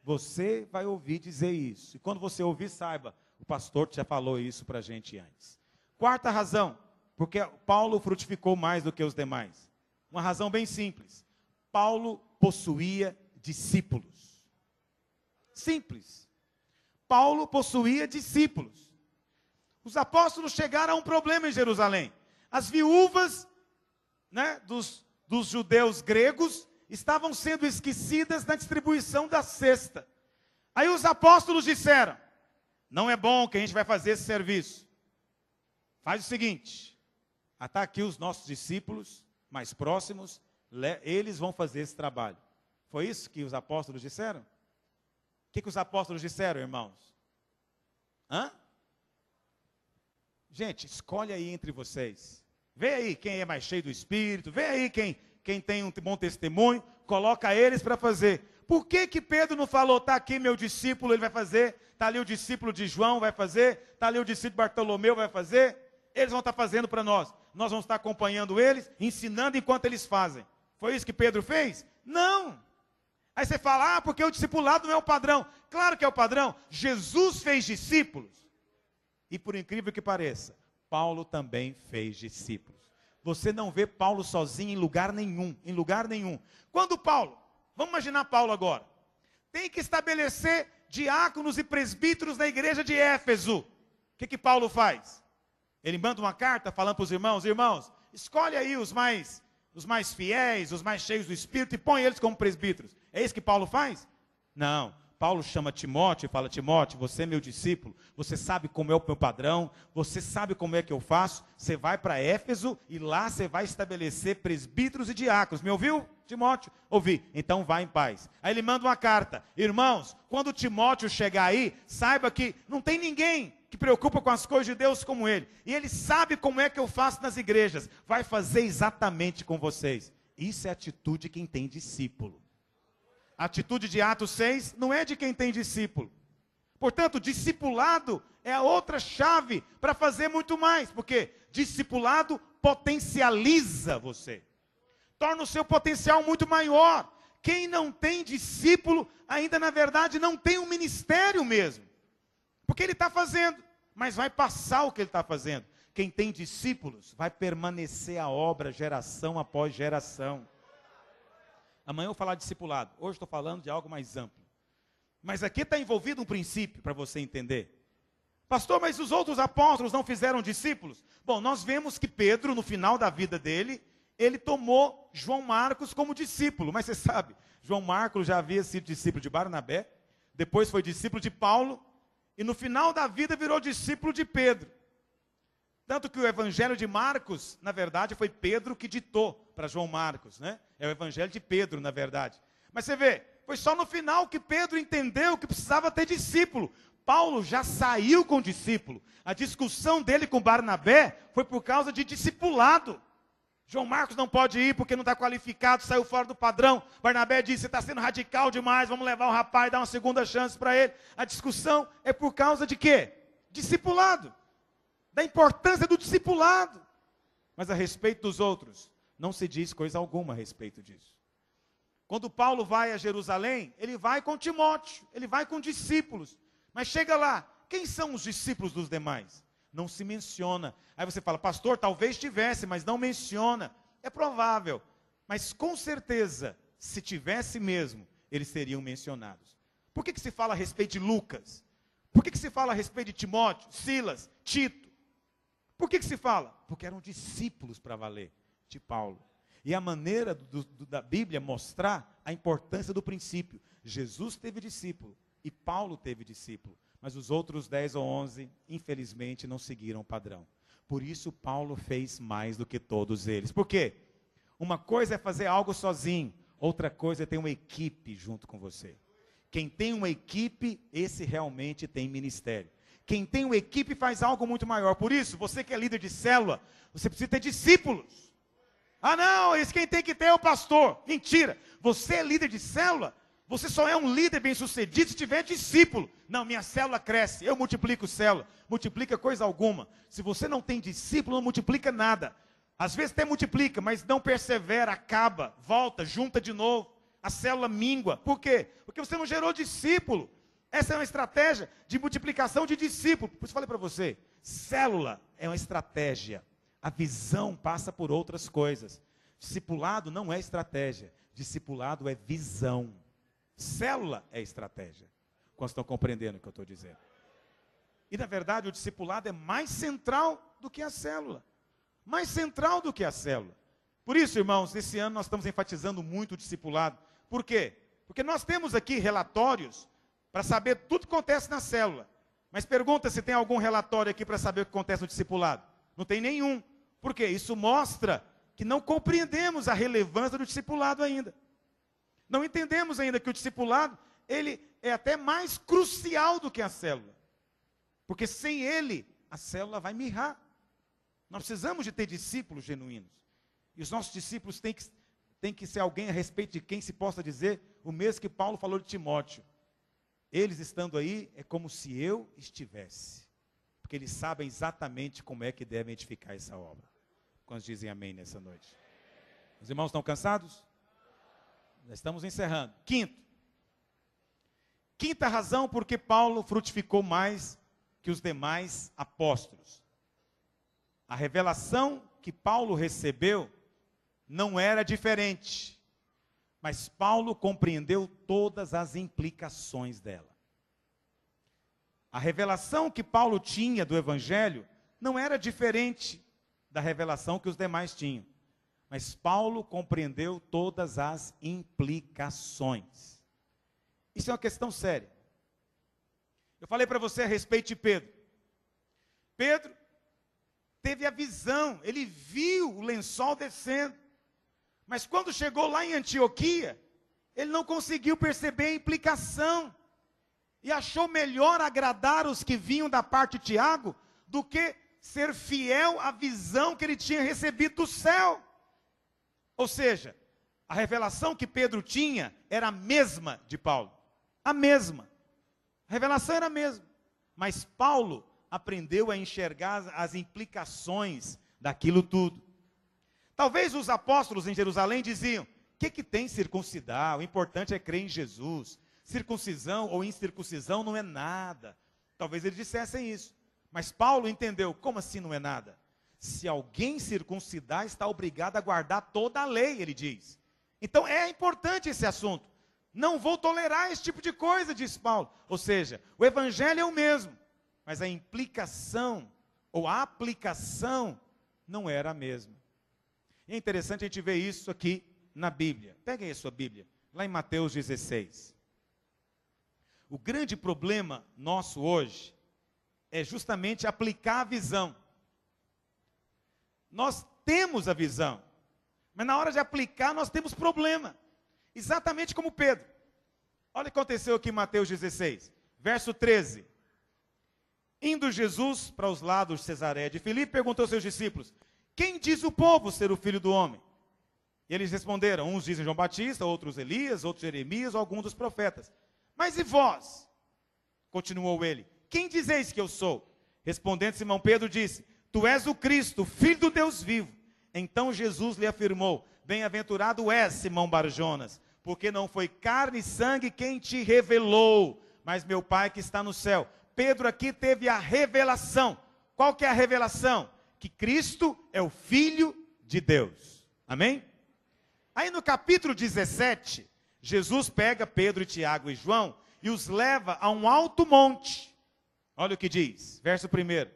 Você vai ouvir dizer isso. E quando você ouvir, saiba, o pastor já falou isso para a gente antes. Quarta razão, porque Paulo frutificou mais do que os demais. Uma razão bem simples. Paulo possuía discípulos. Simples. Paulo possuía discípulos. Os apóstolos chegaram a um problema em Jerusalém. As viúvas, né, dos judeus gregos estavam sendo esquecidas na distribuição da cesta. Aí os apóstolos disseram: não é bom que a gente vai fazer esse serviço. Faz o seguinte, está aqui os nossos discípulos mais próximos, eles vão fazer esse trabalho. Foi isso que os apóstolos disseram? O que os apóstolos disseram, irmãos? Gente, escolhe aí entre vocês. Vê aí quem é mais cheio do Espírito, vê aí quem tem um bom testemunho, coloca eles para fazer. Por que Pedro não falou, está aqui meu discípulo, ele vai fazer, está ali o discípulo de João, vai fazer, está ali o discípulo de Bartolomeu, vai fazer, eles vão estar fazendo para nós vamos estar acompanhando eles, ensinando enquanto eles fazem. Foi isso que Pedro fez? Não! Aí você fala, porque o discipulado não é o padrão. Claro que é o padrão, Jesus fez discípulos, e por incrível que pareça, Paulo também fez discípulos. Você não vê Paulo sozinho em lugar nenhum, Quando Paulo, vamos imaginar Paulo agora, tem que estabelecer diáconos e presbíteros na igreja de Éfeso. O que Paulo faz? Ele manda uma carta falando para os irmãos, escolhe aí os mais fiéis, os mais cheios do Espírito e põe eles como presbíteros. É isso que Paulo faz? Não. Paulo chama Timóteo e fala, Timóteo, você é meu discípulo, você sabe como é o meu padrão, você sabe como é que eu faço, você vai para Éfeso e lá você vai estabelecer presbíteros e diáconos. Me ouviu, Timóteo? Ouvi. Então vá em paz. Aí ele manda uma carta. Irmãos, quando Timóteo chegar aí, saiba que não tem ninguém que preocupa com as coisas de Deus como ele. E ele sabe como é que eu faço nas igrejas. Vai fazer exatamente com vocês. Isso é atitude de quem tem discípulo. A atitude de Atos 6 não é de quem tem discípulo. Portanto, discipulado é a outra chave para fazer muito mais. Porque discipulado potencializa você. Torna o seu potencial muito maior. Quem não tem discípulo, ainda na verdade não tem um ministério mesmo. Porque ele está fazendo, mas vai passar o que ele está fazendo. Quem tem discípulos, vai permanecer a obra geração após geração. Amanhã eu vou falar de discipulado. Hoje estou falando de algo mais amplo. Mas aqui está envolvido um princípio para você entender. Pastor, mas os outros apóstolos não fizeram discípulos? Bom, nós vemos que Pedro, no final da vida dele, ele tomou João Marcos como discípulo. Mas você sabe, João Marcos já havia sido discípulo de Barnabé, depois foi discípulo de Paulo, e no final da vida virou discípulo de Pedro. Tanto que o evangelho de Marcos, na verdade, foi Pedro que ditou para João Marcos, né? É o evangelho de Pedro, na verdade. Mas você vê, foi só no final que Pedro entendeu que precisava ter discípulo. Paulo já saiu com discípulo. A discussão dele com Barnabé foi por causa de discipulado. João Marcos não pode ir porque não está qualificado, saiu fora do padrão. Barnabé disse, você está sendo radical demais, vamos levar o rapaz e dar uma segunda chance para ele. A discussão é por causa de quê? Discipulado. Da importância do discipulado. Mas a respeito dos outros, não se diz coisa alguma a respeito disso. Quando Paulo vai a Jerusalém, ele vai com Timóteo, ele vai com discípulos. Mas chega lá, quem são os discípulos dos demais? Não se menciona. Aí você fala, pastor, talvez tivesse, mas não menciona. É provável, mas com certeza, se tivesse mesmo, eles seriam mencionados. Por que se fala a respeito de Lucas? Por que se fala a respeito de Timóteo, Silas, Tito? Por que se fala? Porque eram discípulos para valer de Paulo. E a maneira da Bíblia mostrar a importância do princípio. Jesus teve discípulo e Paulo teve discípulo. Mas os outros 10 ou 11, infelizmente, não seguiram o padrão. Por isso, Paulo fez mais do que todos eles. Por quê? Uma coisa é fazer algo sozinho, outra coisa é ter uma equipe junto com você. Quem tem uma equipe, esse realmente tem ministério. Quem tem uma equipe faz algo muito maior. Por isso, você que é líder de célula, você precisa ter discípulos. Ah não, esse quem tem que ter é o pastor. Mentira, você é líder de célula, você só é um líder bem sucedido se tiver discípulo. Não, minha célula cresce, eu multiplico célula. Multiplica coisa alguma. Se você não tem discípulo, não multiplica nada. Às vezes até multiplica, mas não persevera, acaba, volta, junta de novo. A célula mingua. Por quê? Porque você não gerou discípulo. Essa é uma estratégia de multiplicação de discípulo. Por isso eu falei para você, célula é uma estratégia. A visão passa por outras coisas. Discipulado não é estratégia. Discipulado é visão. Célula é estratégia. Quantos estão compreendendo o que eu estou dizendo? E na verdade o discipulado é mais central do que a célula. Mais central do que a célula. Por isso, irmãos, esse ano nós estamos enfatizando muito o discipulado. Por quê? Porque nós temos aqui relatórios para saber tudo que acontece na célula. Mas pergunta se tem algum relatório aqui para saber o que acontece no discipulado. Não tem nenhum. Por quê? Isso mostra que não compreendemos a relevância do discipulado ainda. Não entendemos ainda que o discipulado, ele é até mais crucial do que a célula. Porque sem ele, a célula vai mirrar. Nós precisamos de ter discípulos genuínos. E os nossos discípulos têm que ser alguém a respeito de quem se possa dizer o mesmo que Paulo falou de Timóteo. Eles estando aí, é como se eu estivesse. Porque eles sabem exatamente como é que devem edificar essa obra. Quantos dizem amém nessa noite? Os irmãos estão cansados? Já estamos encerrando. Quinta razão porque Paulo frutificou mais que os demais apóstolos. A revelação que Paulo recebeu não era diferente, mas Paulo compreendeu todas as implicações dela. A revelação que Paulo tinha do Evangelho não era diferente da revelação que os demais tinham, mas Paulo compreendeu todas as implicações. Isso é uma questão séria. Eu falei para você a respeito de Pedro. Pedro teve a visão, ele viu o lençol descendo. Mas quando chegou lá em Antioquia, ele não conseguiu perceber a implicação. E achou melhor agradar os que vinham da parte de Tiago, do que ser fiel à visão que ele tinha recebido do céu. Ou seja, a revelação que Pedro tinha era a mesma de Paulo. A mesma. A revelação era a mesma. Mas Paulo aprendeu a enxergar as implicações daquilo tudo. Talvez os apóstolos em Jerusalém diziam: o que tem circuncidar? O importante é crer em Jesus. Circuncisão ou incircuncisão não é nada. Talvez eles dissessem isso. Mas Paulo entendeu: como assim não é nada? Se alguém circuncidar, está obrigado a guardar toda a lei, ele diz. Então é importante esse assunto. Não vou tolerar esse tipo de coisa, diz Paulo. Ou seja, o evangelho é o mesmo, mas a implicação ou a aplicação não era a mesma. E é interessante a gente ver isso aqui na Bíblia. Peguem aí a sua Bíblia, lá em Mateus 16. O grande problema nosso hoje é justamente aplicar a visão. Nós temos a visão, mas na hora de aplicar nós temos problema. Exatamente como Pedro. Olha o que aconteceu aqui em Mateus 16, verso 13. Indo Jesus para os lados de Cesareia de Filipe, perguntou aos seus discípulos: quem diz o povo ser o Filho do Homem? E eles responderam: uns dizem João Batista, outros Elias, outros Jeremias, ou algum dos profetas. Mas e vós? Continuou ele: quem dizeis que eu sou? Respondendo Simão Pedro disse: tu és o Cristo, Filho do Deus vivo. Então Jesus lhe afirmou: bem-aventurado és, Simão Barjonas, porque não foi carne e sangue quem te revelou, mas meu Pai que está no céu. Pedro aqui teve a revelação. Qual que é a revelação? Que Cristo é o Filho de Deus. Amém? Aí no capítulo 17, Jesus pega Pedro, Tiago e João e os leva a um alto monte. Olha o que diz, verso 1,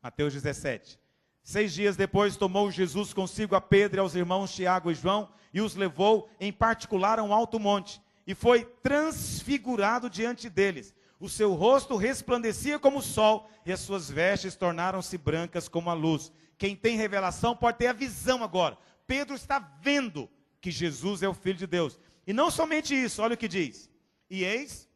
Mateus 17. 6 dias depois tomou Jesus consigo a Pedro e aos irmãos Tiago e João e os levou em particular a um alto monte e foi transfigurado diante deles. O seu rosto resplandecia como o sol e as suas vestes tornaram-se brancas como a luz. Quem tem revelação pode ter a visão agora. Pedro está vendo que Jesus é o Filho de Deus. E não somente isso, olha o que diz. E eis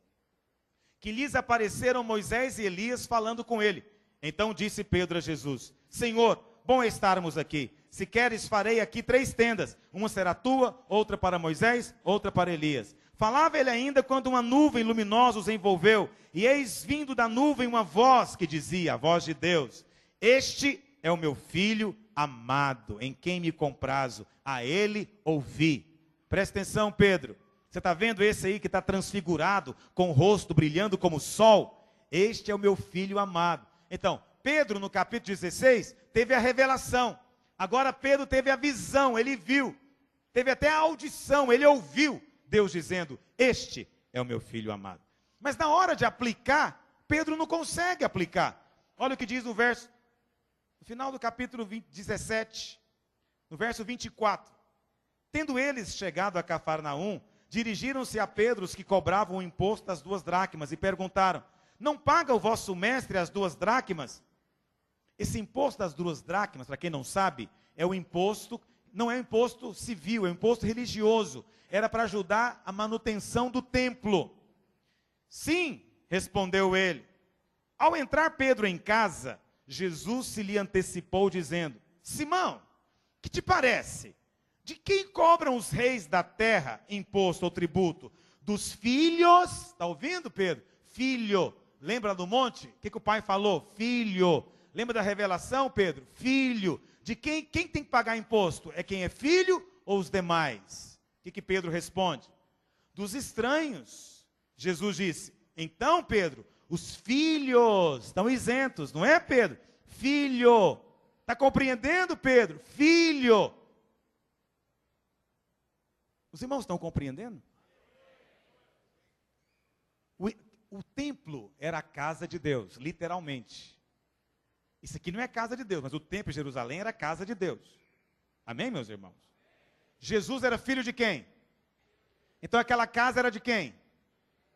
que lhes apareceram Moisés e Elias falando com ele. Então disse Pedro a Jesus: Senhor, bom é estarmos aqui. Se queres, farei aqui 3 tendas. Uma será tua, outra para Moisés, outra para Elias. Falava ele ainda quando uma nuvem luminosa os envolveu. E eis vindo da nuvem uma voz que dizia, a voz de Deus: este é o meu filho amado, em quem me comprazo. A ele ouvi. Presta atenção, Pedro. Você está vendo esse aí que está transfigurado, com o rosto brilhando como o sol? Este é o meu filho amado. Então, Pedro, no capítulo 16, teve a revelação. Agora Pedro teve a visão, ele viu. Teve até a audição, ele ouviu Deus dizendo: este é o meu filho amado. Mas na hora de aplicar, Pedro não consegue aplicar. Olha o que diz no verso, no final do capítulo 17, No verso 24. Tendo eles chegado a Cafarnaum, dirigiram-se a Pedro os que cobravam o imposto das 2 dracmas e perguntaram: não paga o vosso mestre as 2 dracmas? Esse imposto das 2 dracmas, para quem não sabe, é o imposto, não é um imposto civil, é um imposto religioso. Era para ajudar a manutenção do templo. Sim, respondeu ele. Ao entrar Pedro em casa, Jesus se lhe antecipou dizendo: Simão, que te parece? De quem cobram os reis da terra imposto ou tributo? Dos filhos, está ouvindo, Pedro? Filho, lembra do monte? O que o pai falou? Filho. Lembra da revelação, Pedro? Filho. De quem tem que pagar imposto? É quem é filho ou os demais? O que Pedro responde? Dos estranhos. Jesus disse: então, Pedro, os filhos estão isentos, não é, Pedro? Filho. Está compreendendo, Pedro? Filho. Os irmãos estão compreendendo? O templo era a casa de Deus, literalmente. Isso aqui não é casa de Deus, mas o templo de Jerusalém era a casa de Deus. Amém, meus irmãos? Jesus era filho de quem? Então aquela casa era de quem?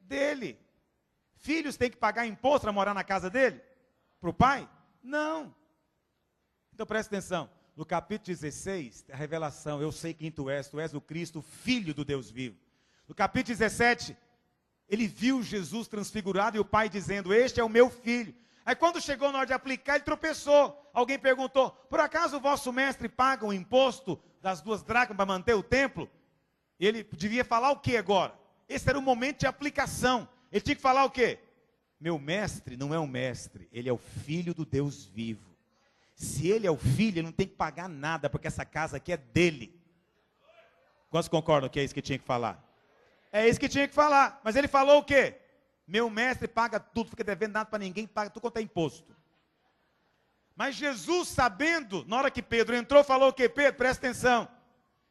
Dele. Filhos têm que pagar imposto para morar na casa dele? Para o pai? Não. Então presta atenção. No capítulo 16, a revelação: eu sei quem tu és o Cristo, filho do Deus vivo. No capítulo 17, ele viu Jesus transfigurado e o pai dizendo: este é o meu filho. Aí quando chegou na hora de aplicar, ele tropeçou. Alguém perguntou: por acaso o vosso mestre paga o imposto das 2 dracmas para manter o templo? E ele devia falar o que agora? Esse era o momento de aplicação. Ele tinha que falar o quê? Meu mestre não é um mestre, ele é o filho do Deus vivo. Se ele é o filho, ele não tem que pagar nada, porque essa casa aqui é dele. Quantos concordam que é isso que tinha que falar? É isso que tinha que falar. Mas ele falou o quê? Meu mestre paga tudo, fica devendo nada para ninguém, paga tudo quanto é imposto. Mas Jesus, sabendo, na hora que Pedro entrou, falou o quê? Pedro, presta atenção.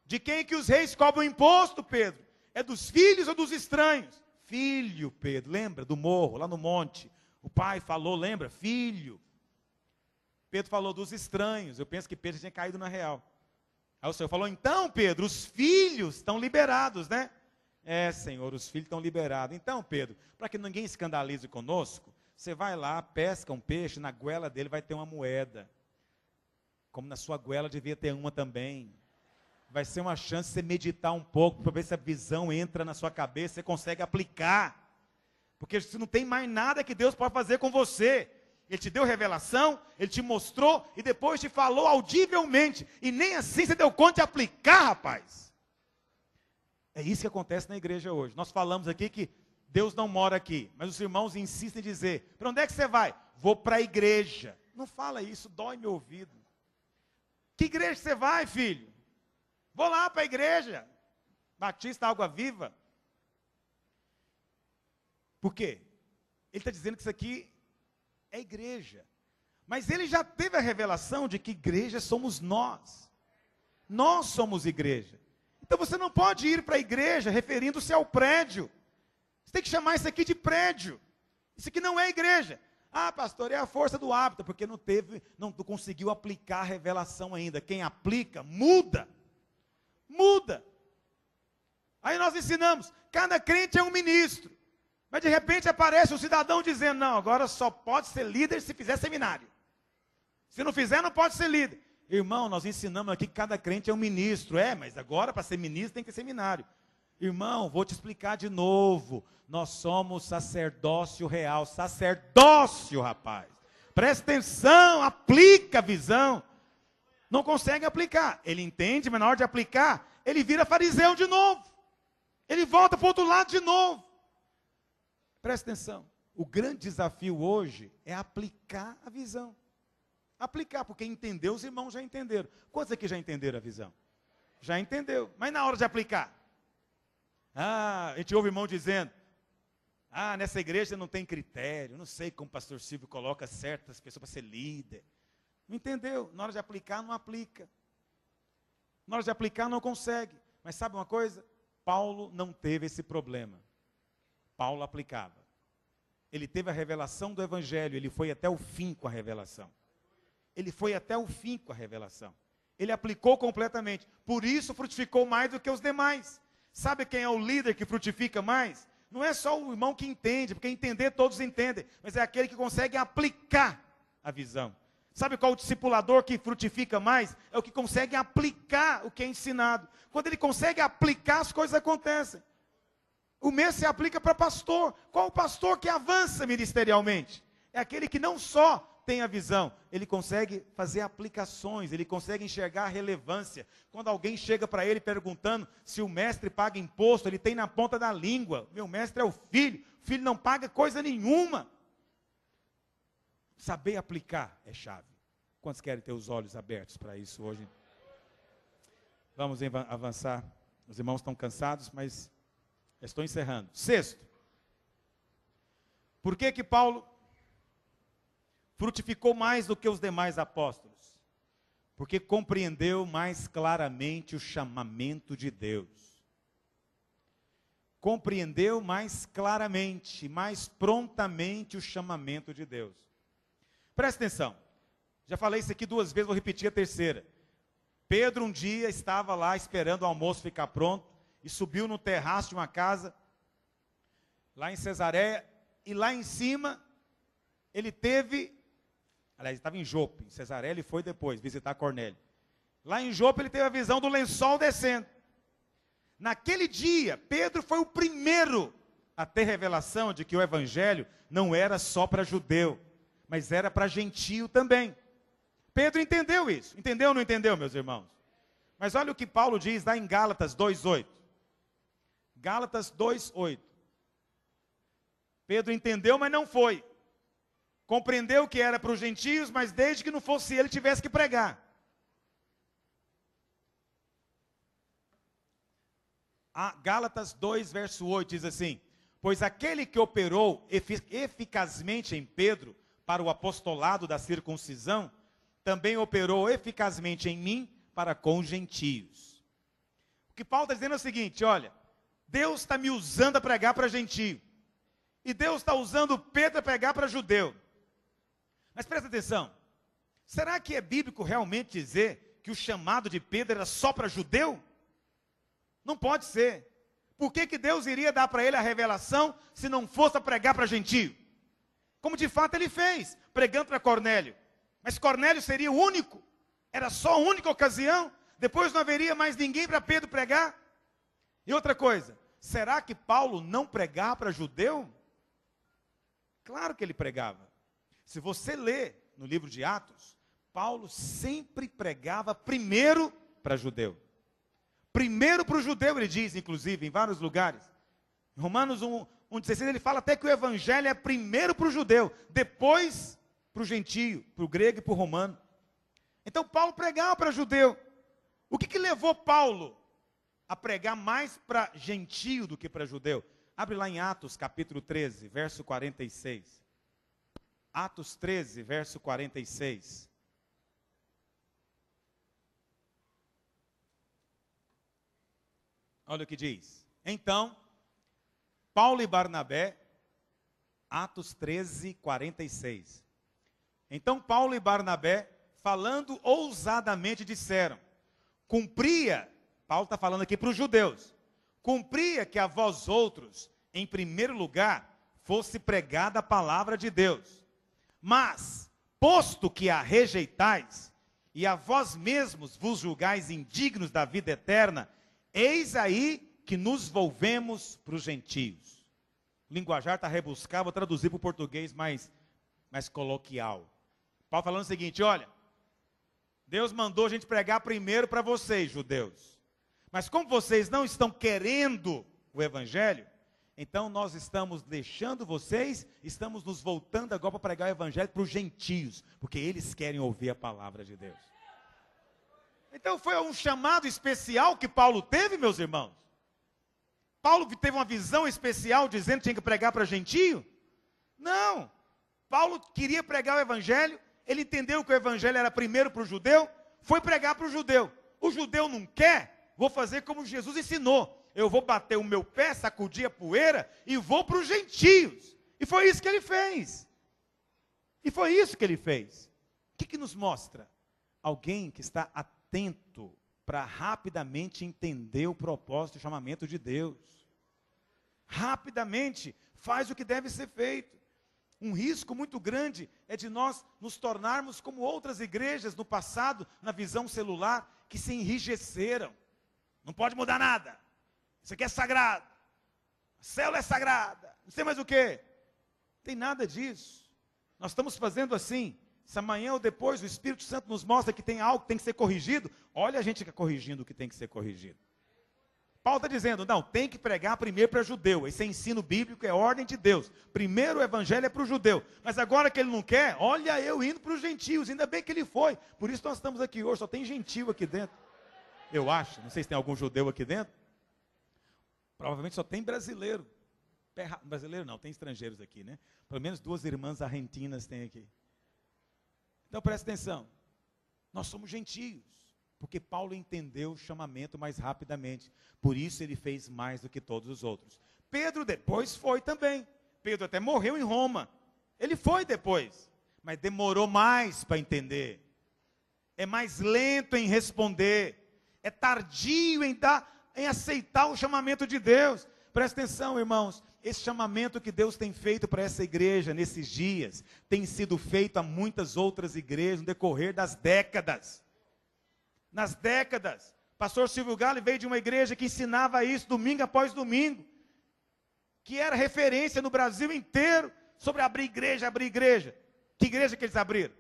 De quem que os reis cobram imposto, Pedro? É dos filhos ou dos estranhos? Filho, Pedro, lembra do morro, lá no monte. O pai falou, lembra? Filho. Pedro falou dos estranhos. Eu penso que Pedro tinha caído na real. Aí o Senhor falou: então, Pedro, os filhos estão liberados, né? É, Senhor, os filhos estão liberados. Então, Pedro, para que ninguém escandalize conosco, você vai lá, pesca um peixe, na goela dele vai ter uma moeda. Como na sua goela devia ter uma também. Vai ser uma chance de você meditar um pouco, para ver se a visão entra na sua cabeça, você consegue aplicar. Porque se não tem mais nada que Deus pode fazer com você. Ele te deu revelação, ele te mostrou e depois te falou audivelmente. E nem assim você deu conta de aplicar, rapaz. É isso que acontece na igreja hoje. Nós falamos aqui que Deus não mora aqui, mas os irmãos insistem em dizer: para onde é que você vai? Vou para a igreja. Não fala isso, dói meu ouvido. Que igreja você vai, filho? Vou lá para a igreja. Batista Água Viva. Por quê? Ele está dizendo que isso aqui é igreja. Mas ele já teve a revelação de que igreja somos nós. Nós somos igreja. Então você não pode ir para a igreja referindo-se ao prédio. Você tem que chamar isso aqui de prédio. Isso aqui não é igreja. Ah, pastor, é a força do hábito, porque não conseguiu aplicar a revelação ainda. Quem aplica, muda. Muda. Aí nós ensinamos, cada crente é um ministro. Mas de repente aparece um cidadão dizendo: não, agora só pode ser líder se fizer seminário. Se não fizer, não pode ser líder. Irmão, nós ensinamos aqui que cada crente é um ministro. É, mas agora para ser ministro tem que ter seminário. Irmão, vou te explicar de novo. Nós somos sacerdócio real. Sacerdócio, rapaz. Presta atenção, aplica a visão. Não consegue aplicar. Ele entende, mas na hora de aplicar, ele vira fariseu de novo. Ele volta para o outro lado de novo. Presta atenção. O grande desafio hoje é aplicar a visão. Aplicar, porque entender, os irmãos já entenderam. Quantos aqui já entenderam a visão? Já entendeu. Mas na hora de aplicar? Ah, a gente ouve o irmão dizendo: ah, nessa igreja não tem critério. Não sei como o pastor Silvio coloca certas pessoas para ser líder. Não entendeu? Na hora de aplicar, não aplica. Na hora de aplicar, não consegue. Mas sabe uma coisa? Paulo não teve esse problema. Paulo aplicava. Ele teve a revelação do evangelho, ele foi até o fim com a revelação. Ele foi até o fim com a revelação. Ele aplicou completamente. Por isso frutificou mais do que os demais. Sabe quem é o líder que frutifica mais? Não é só o irmão que entende, porque entender todos entendem, mas é aquele que consegue aplicar a visão. Sabe qual o discipulador que frutifica mais? É o que consegue aplicar o que é ensinado. Quando ele consegue aplicar, as coisas acontecem. O mesmo se aplica para pastor. Qual o pastor que avança ministerialmente? É aquele que não só tem a visão, ele consegue fazer aplicações, ele consegue enxergar a relevância. Quando alguém chega para ele perguntando se o mestre paga imposto, ele tem na ponta da língua: meu mestre é o filho não paga coisa nenhuma. Saber aplicar é chave. Quantos querem ter os olhos abertos para isso hoje? Vamos avançar. Os irmãos estão cansados, mas estou encerrando. Sexto, por que Paulo frutificou mais do que os demais apóstolos? Porque compreendeu mais claramente o chamamento de Deus. Compreendeu mais claramente, mais prontamente o chamamento de Deus. Presta atenção. Já falei isso aqui 2 vezes, vou repetir a terceira. Pedro um dia estava lá esperando o almoço ficar pronto e subiu no terraço de uma casa lá em Cesareia, e lá em cima ele teve, aliás, estava em Jope, em Cesareia ele foi depois visitar Cornélio. Lá em Jope ele teve a visão do lençol descendo. Naquele dia, Pedro foi o primeiro a ter revelação de que o evangelho não era só para judeu, mas era para gentio também. Pedro entendeu isso. Entendeu ou não entendeu, meus irmãos? Mas olha o que Paulo diz lá em Gálatas 2:8. Gálatas 2:8. Pedro entendeu, mas não foi. Compreendeu que era para os gentios, mas desde que não fosse ele, tivesse que pregar. Gálatas 2, verso 8 diz assim: pois aquele que operou eficazmente em Pedro para o apostolado da circuncisão, também operou eficazmente em mim para com os gentios. O que Paulo está dizendo é o seguinte: olha, Deus está me usando a pregar para gentio, e Deus está usando Pedro a pregar para judeu. Mas presta atenção, será que é bíblico realmente dizer que o chamado de Pedro era só para judeu? Não pode ser. Por que Deus iria dar para ele a revelação se não fosse a pregar para gentio? Como de fato ele fez, pregando para Cornélio. Mas Cornélio seria o único, era só a única ocasião, depois não haveria mais ninguém para Pedro pregar. E outra coisa, será que Paulo não pregava para judeu? Claro que ele pregava. Se você ler no livro de Atos, Paulo sempre pregava primeiro para judeu. Primeiro para o judeu, ele diz, inclusive, em vários lugares. Em Romanos 1,16, ele fala até que o evangelho é primeiro para o judeu, depois para o gentio, para o grego e para o romano. Então Paulo pregava para judeu. O que levou Paulo a pregar mais para gentio do que para judeu? Abre lá em Atos capítulo 13, verso 46. Atos 13, verso 46. Olha o que diz. Então, Paulo e Barnabé, Atos 13, 46. Então Paulo e Barnabé, falando ousadamente, disseram: cumpria, Paulo está falando aqui para os judeus, cumpria que a vós outros, em primeiro lugar, fosse pregada a palavra de Deus. Mas, posto que a rejeitais, e a vós mesmos vos julgais indignos da vida eterna, eis aí que nos volvemos para os gentios. O linguajar está rebuscado, vou traduzir para o português mais coloquial. Paulo falando o seguinte: olha, Deus mandou a gente pregar primeiro para vocês, judeus. Mas como vocês não estão querendo o evangelho, então nós estamos deixando vocês, estamos nos voltando agora para pregar o evangelho para os gentios, porque eles querem ouvir a palavra de Deus. Então foi um chamado especial que Paulo teve, meus irmãos. Paulo teve uma visão especial dizendo que tinha que pregar para gentio? Não. Paulo queria pregar o evangelho, ele entendeu que o evangelho era primeiro para o judeu, foi pregar para o judeu. O judeu não quer, vou fazer como Jesus ensinou. Eu vou bater o meu pé, sacudir a poeira e vou para os gentios. E foi isso que ele fez. O que nos mostra? Alguém que está atento para rapidamente entender o propósito e chamamento de Deus. Rapidamente faz o que deve ser feito. Um risco muito grande é de nós nos tornarmos como outras igrejas no passado, na visão celular, que se enrijeceram. Não pode mudar nada. Isso aqui é sagrado. A célula é sagrada. Não sei mais o quê. Não tem nada disso. Nós estamos fazendo assim. Se amanhã ou depois o Espírito Santo nos mostra que tem algo que tem que ser corrigido, olha a gente que é corrigindo o que tem que ser corrigido. Paulo está dizendo, não, tem que pregar primeiro para judeu. Esse é ensino bíblico, é ordem de Deus. Primeiro o evangelho é para o judeu. Mas agora que ele não quer, olha eu indo para os gentios. Ainda bem que ele foi. Por isso nós estamos aqui hoje, só tem gentio aqui dentro. Eu acho, não sei se tem algum judeu aqui dentro. Provavelmente só tem brasileiro. Brasileiro não, tem estrangeiros aqui, né? Pelo menos 2 irmãs argentinas tem aqui. Então presta atenção. Nós somos gentios. Porque Paulo entendeu o chamamento mais rapidamente. Por isso ele fez mais do que todos os outros. Pedro depois foi também. Pedro até morreu em Roma. Ele foi depois. Mas demorou mais para entender. É mais lento em responder. É tardio em aceitar o chamamento de Deus. Presta atenção, irmãos. Esse chamamento que Deus tem feito para essa igreja nesses dias, tem sido feito a muitas outras igrejas no decorrer das décadas. Nas décadas, pastor Silvio Gale veio de uma igreja que ensinava isso domingo após domingo, que era referência no Brasil inteiro sobre abrir igreja, abrir igreja. Que igreja que eles abriram?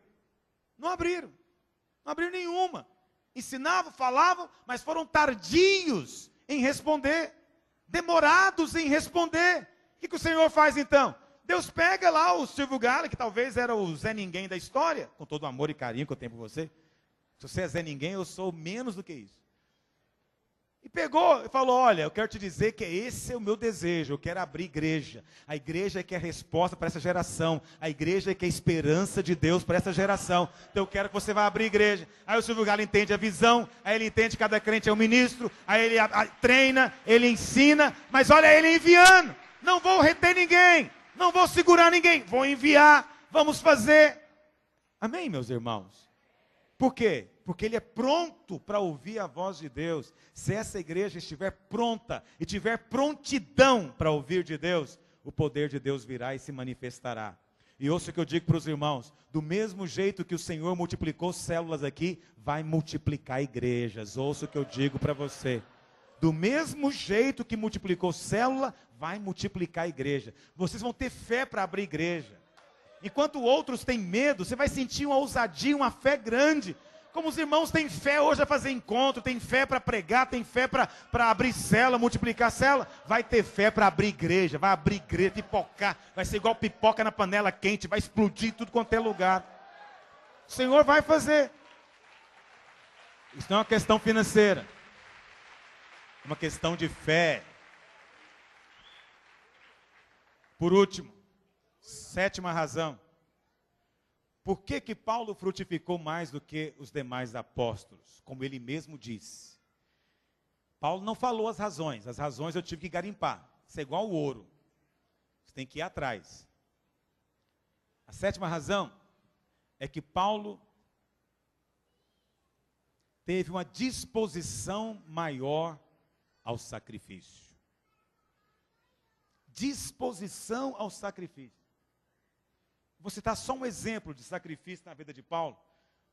Não abriram nenhuma. Ensinavam, falavam, mas foram tardios em responder, demorados em responder. O que o Senhor faz então? Deus pega lá o Silvio Gale, que talvez era o Zé Ninguém da história, com todo o amor e carinho que eu tenho por você. Se você é Zé Ninguém, eu sou menos do que isso. E pegou e falou, olha, eu quero te dizer que esse é o meu desejo, eu quero abrir igreja. A igreja é que é a resposta para essa geração. A igreja é que é a esperança de Deus para essa geração. Então eu quero que você vá abrir igreja. Aí o Silvio Galo entende a visão, aí ele entende que cada crente é um ministro, aí ele treina, ele ensina, mas olha ele enviando. Não vou reter ninguém, não vou segurar ninguém, vou enviar, vamos fazer. Amém, meus irmãos? Por quê? Porque ele é pronto para ouvir a voz de Deus. Se essa igreja estiver pronta e tiver prontidão para ouvir de Deus, o poder de Deus virá e se manifestará. E ouça o que eu digo para os irmãos, do mesmo jeito que o Senhor multiplicou células aqui, vai multiplicar igrejas. Ouça o que eu digo para você. Do mesmo jeito que multiplicou célula, vai multiplicar igreja. Vocês vão ter fé para abrir igreja. Enquanto outros têm medo, você vai sentir uma ousadia, uma fé grande. Como os irmãos têm fé hoje a fazer encontro, têm fé para pregar, têm fé para abrir célula, multiplicar célula, vai ter fé para abrir igreja, vai abrir igreja, pipocar, vai ser igual pipoca na panela quente, vai explodir tudo quanto é lugar. O Senhor vai fazer. Isso não é uma questão financeira, é uma questão de fé. Por último, 7ª razão. Por que Paulo frutificou mais do que os demais apóstolos? Como ele mesmo disse. Paulo não falou as razões eu tive que garimpar. Isso é igual o ouro. Você tem que ir atrás. A 7ª razão é que Paulo teve uma disposição maior ao sacrifício. Disposição ao sacrifício. Vou citar só um exemplo de sacrifício na vida de Paulo,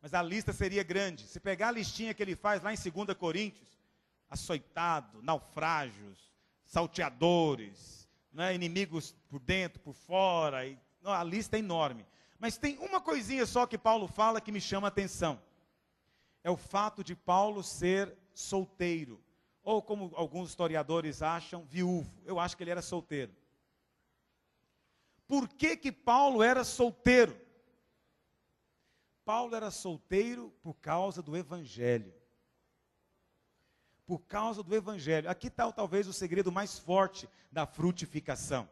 mas a lista seria grande. Se pegar a listinha que ele faz lá em 2 Coríntios, açoitado, naufrágios, salteadores, né, inimigos por dentro, por fora, a lista é enorme. Mas tem uma coisinha só que Paulo fala que me chama a atenção. É o fato de Paulo ser solteiro, ou como alguns historiadores acham, viúvo. Eu acho que ele era solteiro. Por que Paulo era solteiro? Paulo era solteiro por causa do Evangelho. Por causa do Evangelho. Aqui está talvez o segredo mais forte da frutificação.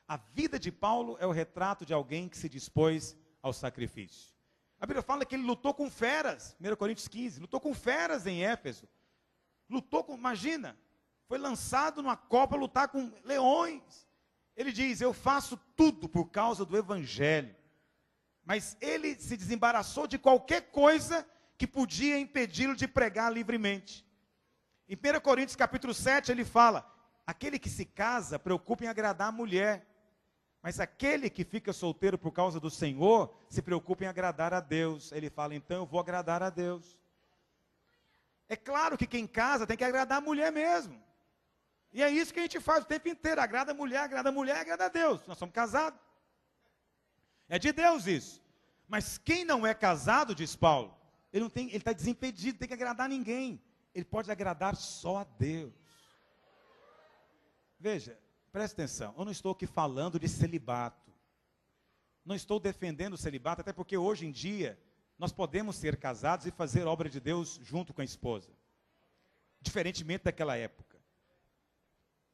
A vida de Paulo é o retrato de alguém que se dispôs ao sacrifício. A Bíblia fala que ele lutou com feras, 1 Coríntios 15, lutou com feras em Éfeso. Imagina, foi lançado numa copa lutar com leões. Ele diz, eu faço tudo por causa do Evangelho. Mas ele se desembaraçou de qualquer coisa que podia impedi-lo de pregar livremente. Em 1 Coríntios capítulo 7 ele fala, aquele que se casa preocupa em agradar a mulher, mas aquele que fica solteiro por causa do Senhor, se preocupa em agradar a Deus. Ele fala, então eu vou agradar a Deus. É claro que quem casa tem que agradar a mulher mesmo. E é isso que a gente faz o tempo inteiro, agrada a mulher, agrada a Deus. Nós somos casados. É de Deus isso. Mas quem não é casado, diz Paulo, ele está desimpedido, tem que agradar ninguém. Ele pode agradar só a Deus. Veja, presta atenção, eu não estou aqui falando de celibato. Não estou defendendo o celibato, até porque hoje em dia, nós podemos ser casados e fazer obra de Deus junto com a esposa. Diferentemente daquela época.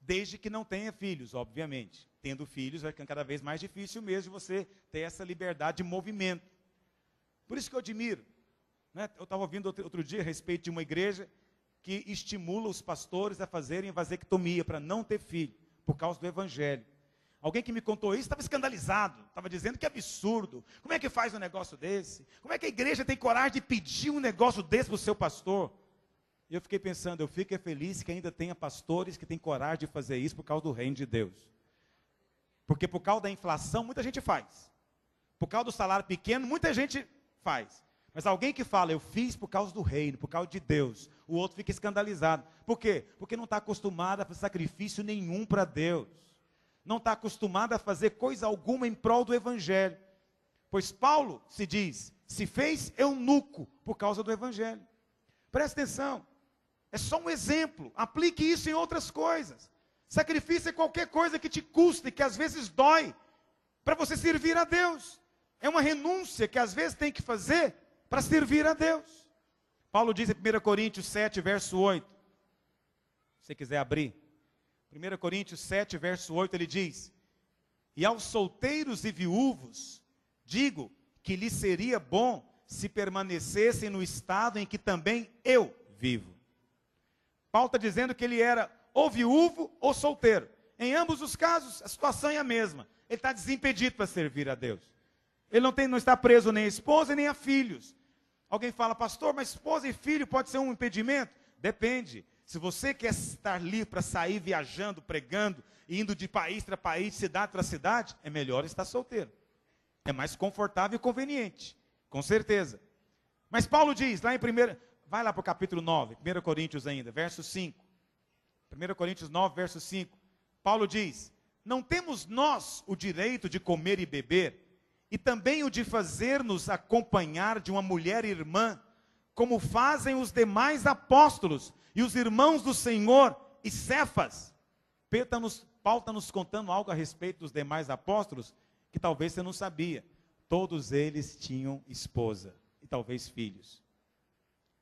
Desde que não tenha filhos, obviamente. Tendo filhos, vai ficando cada vez mais difícil mesmo de você ter essa liberdade de movimento. Por isso que eu admiro. Né? Eu estava ouvindo outro dia a respeito de uma igreja que estimula os pastores a fazerem vasectomia para não ter filho, por causa do evangelho. Alguém que me contou isso estava escandalizado, estava dizendo que é absurdo. Como é que faz um negócio desse? Como é que a igreja tem coragem de pedir um negócio desse para o seu pastor? E eu fiquei pensando, eu fico feliz que ainda tenha pastores que têm coragem de fazer isso por causa do reino de Deus. Porque por causa da inflação, muita gente faz. Por causa do salário pequeno, muita gente faz. Mas alguém que fala, eu fiz por causa do reino, por causa de Deus, o outro fica escandalizado. Por quê? Porque não está acostumado a fazer sacrifício nenhum para Deus. Não está acostumado a fazer coisa alguma em prol do evangelho. Pois Paulo se fez eunuco por causa do evangelho. Presta atenção, é só um exemplo, aplique isso em outras coisas. Sacrifício é qualquer coisa que te custe, que às vezes dói, para você servir a Deus. É uma renúncia que às vezes tem que fazer para servir a Deus. Paulo diz em 1 Coríntios 7, verso 8. Se você quiser abrir. 1 Coríntios 7, verso 8, ele diz: e aos solteiros e viúvos, digo que lhes seria bom se permanecessem no estado em que também eu vivo. Paulo está dizendo que ele era ou viúvo ou solteiro. Em ambos os casos, a situação é a mesma. Ele está desimpedido para servir a Deus. Ele não está preso nem a esposa, nem a filhos. Alguém fala, pastor, mas esposa e filho pode ser um impedimento? Depende. Se você quer estar livre para sair viajando, pregando, indo de país para país, cidade para cidade, é melhor estar solteiro. É mais confortável e conveniente, com certeza. Mas Paulo diz, lá em 1, vai lá para o capítulo 9, 1 Coríntios ainda, verso 5. 1 Coríntios 9, verso 5. Paulo diz, não temos nós o direito de comer e beber, e também o de fazer-nos acompanhar de uma mulher irmã, como fazem os demais apóstolos e os irmãos do Senhor e Cefas. Paulo está nos contando algo a respeito dos demais apóstolos, que talvez você não sabia. Todos eles tinham esposa e talvez filhos.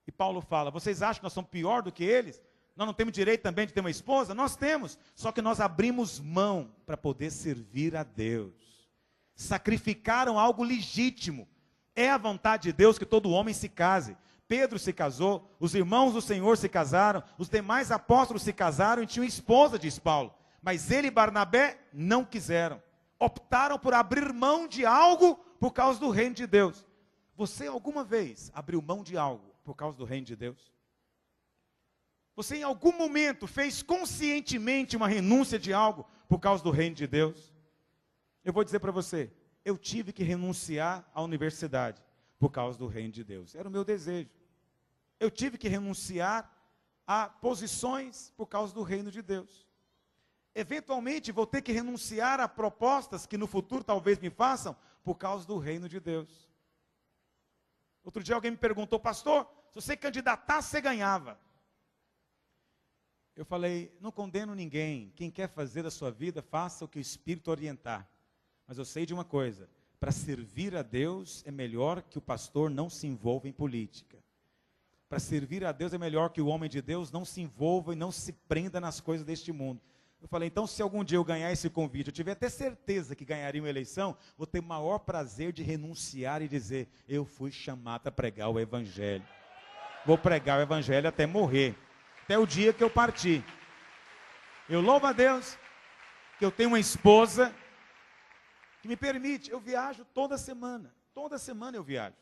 E Paulo fala, vocês acham que nós somos pior do que eles? Nós não temos direito também de ter uma esposa? Nós temos, só que nós abrimos mão para poder servir a Deus. Sacrificaram algo legítimo. É a vontade de Deus que todo homem se case. Pedro se casou, os irmãos do Senhor se casaram, os demais apóstolos se casaram e tinham esposa, diz Paulo. Mas ele e Barnabé não quiseram. Optaram por abrir mão de algo por causa do reino de Deus. Você alguma vez abriu mão de algo por causa do reino de Deus? Você em algum momento fez conscientemente uma renúncia de algo por causa do reino de Deus? Eu vou dizer para você, eu tive que renunciar à universidade por causa do reino de Deus. Era o meu desejo. Eu tive que renunciar a posições por causa do reino de Deus. Eventualmente vou ter que renunciar a propostas que no futuro talvez me façam por causa do reino de Deus. Outro dia alguém me perguntou, pastor, se você candidatasse, você ganhava. Eu falei, não condeno ninguém. Quem quer fazer da sua vida, faça o que o Espírito orientar. Mas eu sei de uma coisa, para servir a Deus é melhor que o pastor não se envolva em política. Para servir a Deus é melhor que o homem de Deus não se envolva e não se prenda nas coisas deste mundo. Eu falei, então se algum dia eu ganhar esse convite, eu tiver até certeza que ganharia uma eleição, vou ter o maior prazer de renunciar e dizer, eu fui chamado a pregar o Evangelho. Vou pregar o Evangelho até morrer, até o dia que eu partir. Eu louvo a Deus que eu tenho uma esposa que me permite, eu viajo toda semana eu viajo.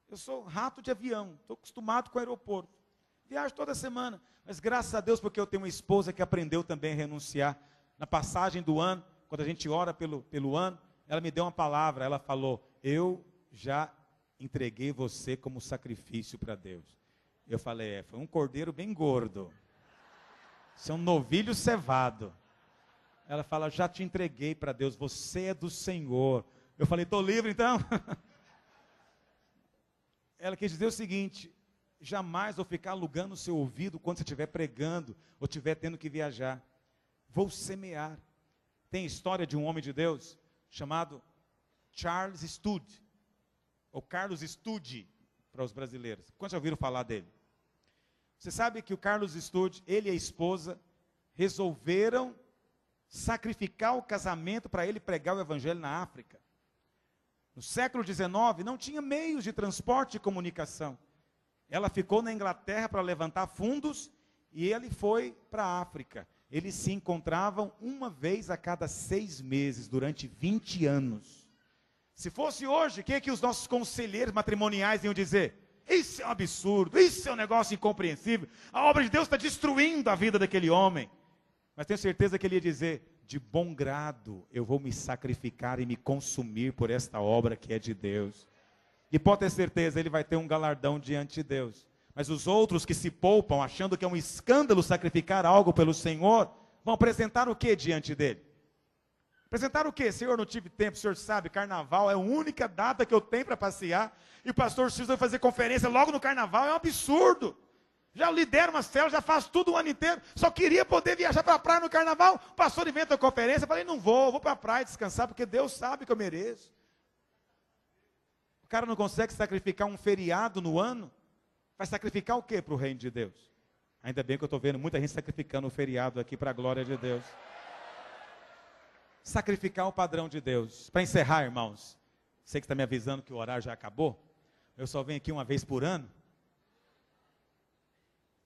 Eu sou rato de avião, estou acostumado com o aeroporto. Viajo toda semana, mas graças a Deus porque eu tenho uma esposa que aprendeu também a renunciar. Na passagem do ano, quando a gente ora pelo ano, ela me deu uma palavra, ela falou, eu já entreguei você como sacrifício para Deus. Eu falei, foi um cordeiro bem gordo. Isso é um novilho cevado. Ela fala, já te entreguei para Deus, você é do Senhor. Eu falei, estou livre então? Ela quis dizer o seguinte, jamais vou ficar alugando o seu ouvido quando você estiver pregando, ou estiver tendo que viajar. Vou semear. Tem história de um homem de Deus, chamado Charles Studi, ou Carlos Studi, para os brasileiros. Quantos já ouviram falar dele? Você sabe que o Carlos Studi, ele e a esposa, resolveram sacrificar o casamento para ele pregar o evangelho na África. No século XIX, não tinha meios de transporte e comunicação. Ela ficou na Inglaterra para levantar fundos e ele foi para a África. Eles se encontravam uma vez a cada 6 meses, durante 20 anos. Se fosse hoje, o que os nossos conselheiros matrimoniais iam dizer? Isso é um absurdo, isso é um negócio incompreensível. A obra de Deus está destruindo a vida daquele homem. Mas tenho certeza que ele ia dizer, de bom grado eu vou me sacrificar e me consumir por esta obra que é de Deus. E pode ter certeza, ele vai ter um galardão diante de Deus. Mas os outros que se poupam, achando que é um escândalo sacrificar algo pelo Senhor, vão apresentar o que diante dele? Apresentar o quê? Senhor, não tive tempo, o senhor sabe, carnaval é a única data que eu tenho para passear, e o pastor precisa fazer conferência logo no carnaval, é um absurdo. Já lidero uma célula, já faço tudo o ano inteiro, só queria poder viajar para a praia no carnaval, o pastor inventa a conferência, eu falei, não vou para a praia descansar, porque Deus sabe que eu mereço. O cara não consegue sacrificar um feriado no ano, vai sacrificar o quê para o reino de Deus? Ainda bem que eu estou vendo muita gente sacrificando o feriado aqui para a glória de Deus. Sacrificar o padrão de Deus. Para encerrar, irmãos, sei que está me avisando que o horário já acabou, eu só venho aqui uma vez por ano.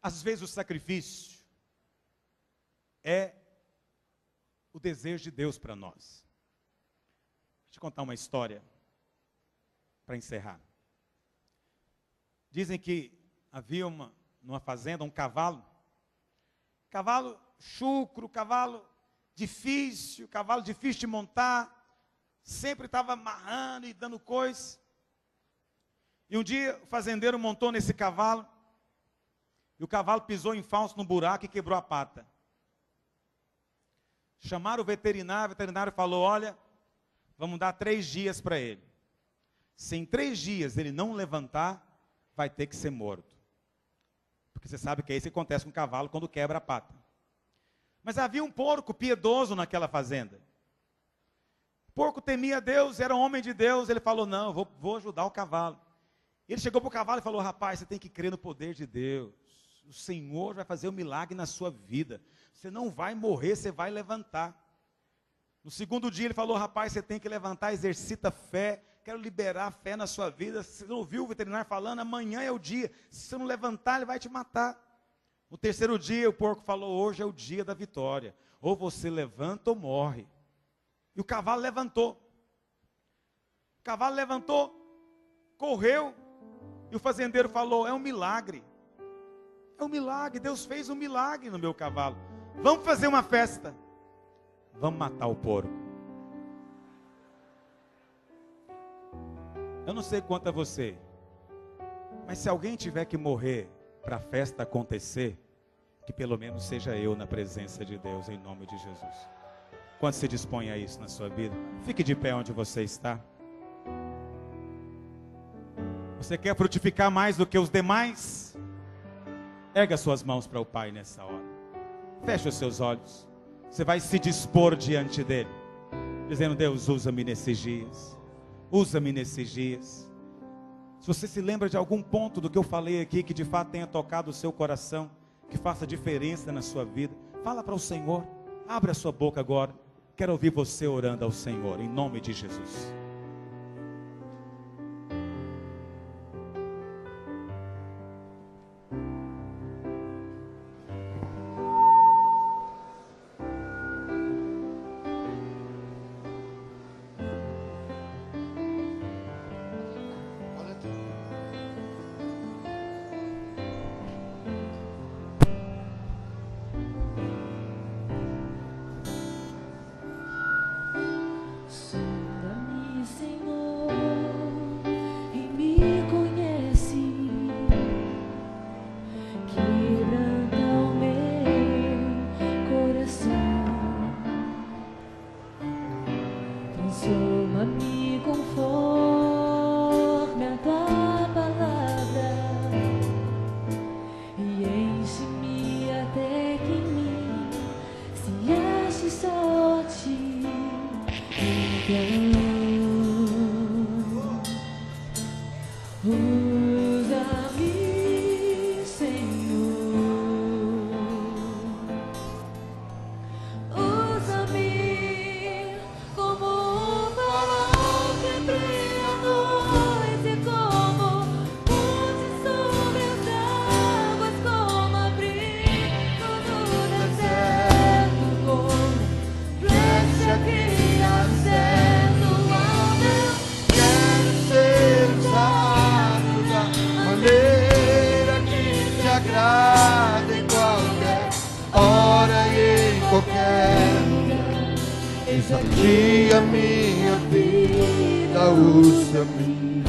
Às vezes o sacrifício é o desejo de Deus para nós. Deixa eu contar uma história para encerrar. Dizem que havia numa fazenda um cavalo chucro, cavalo difícil de montar, sempre estava amarrando e dando coice. E um dia o fazendeiro montou nesse cavalo, e o cavalo pisou em falso no buraco e quebrou a pata. Chamaram o veterinário falou, olha, vamos dar 3 dias para ele. Se em 3 dias ele não levantar, vai ter que ser morto. Porque você sabe que é isso que acontece com o cavalo quando quebra a pata. Mas havia um porco piedoso naquela fazenda. O porco temia Deus, era um homem de Deus, ele falou, não, eu vou ajudar o cavalo. Ele chegou para o cavalo e falou, rapaz, você tem que crer no poder de Deus. O Senhor vai fazer um milagre na sua vida. Você não vai morrer, você vai levantar. No segundo dia ele falou, rapaz, você tem que levantar, exercita fé. Quero liberar a fé na sua vida. Você não ouviu o veterinário falando, amanhã é o dia. Se você não levantar, ele vai te matar. No terceiro dia o porco falou, hoje é o dia da vitória. Ou você levanta ou morre. E o cavalo levantou. O cavalo levantou, correu. E o fazendeiro falou, é um milagre. É um milagre, Deus fez um milagre no meu cavalo. Vamos fazer uma festa. Vamos matar o porco. Eu não sei quanto a você, mas se alguém tiver que morrer para a festa acontecer, que pelo menos seja eu na presença de Deus, em nome de Jesus. Quando se dispõe a isso na sua vida, fique de pé onde você está. Você quer frutificar mais do que os demais? Erga suas mãos para o Pai nessa hora. Feche os seus olhos. Você vai se dispor diante dele, dizendo, Deus, usa-me nesses dias. Usa-me nesses dias. Se você se lembra de algum ponto do que eu falei aqui, que de fato tenha tocado o seu coração, que faça diferença na sua vida, fala para o Senhor. Abre a sua boca agora. Quero ouvir você orando ao Senhor, em nome de Jesus. Eis aqui a minha vida, usa-me.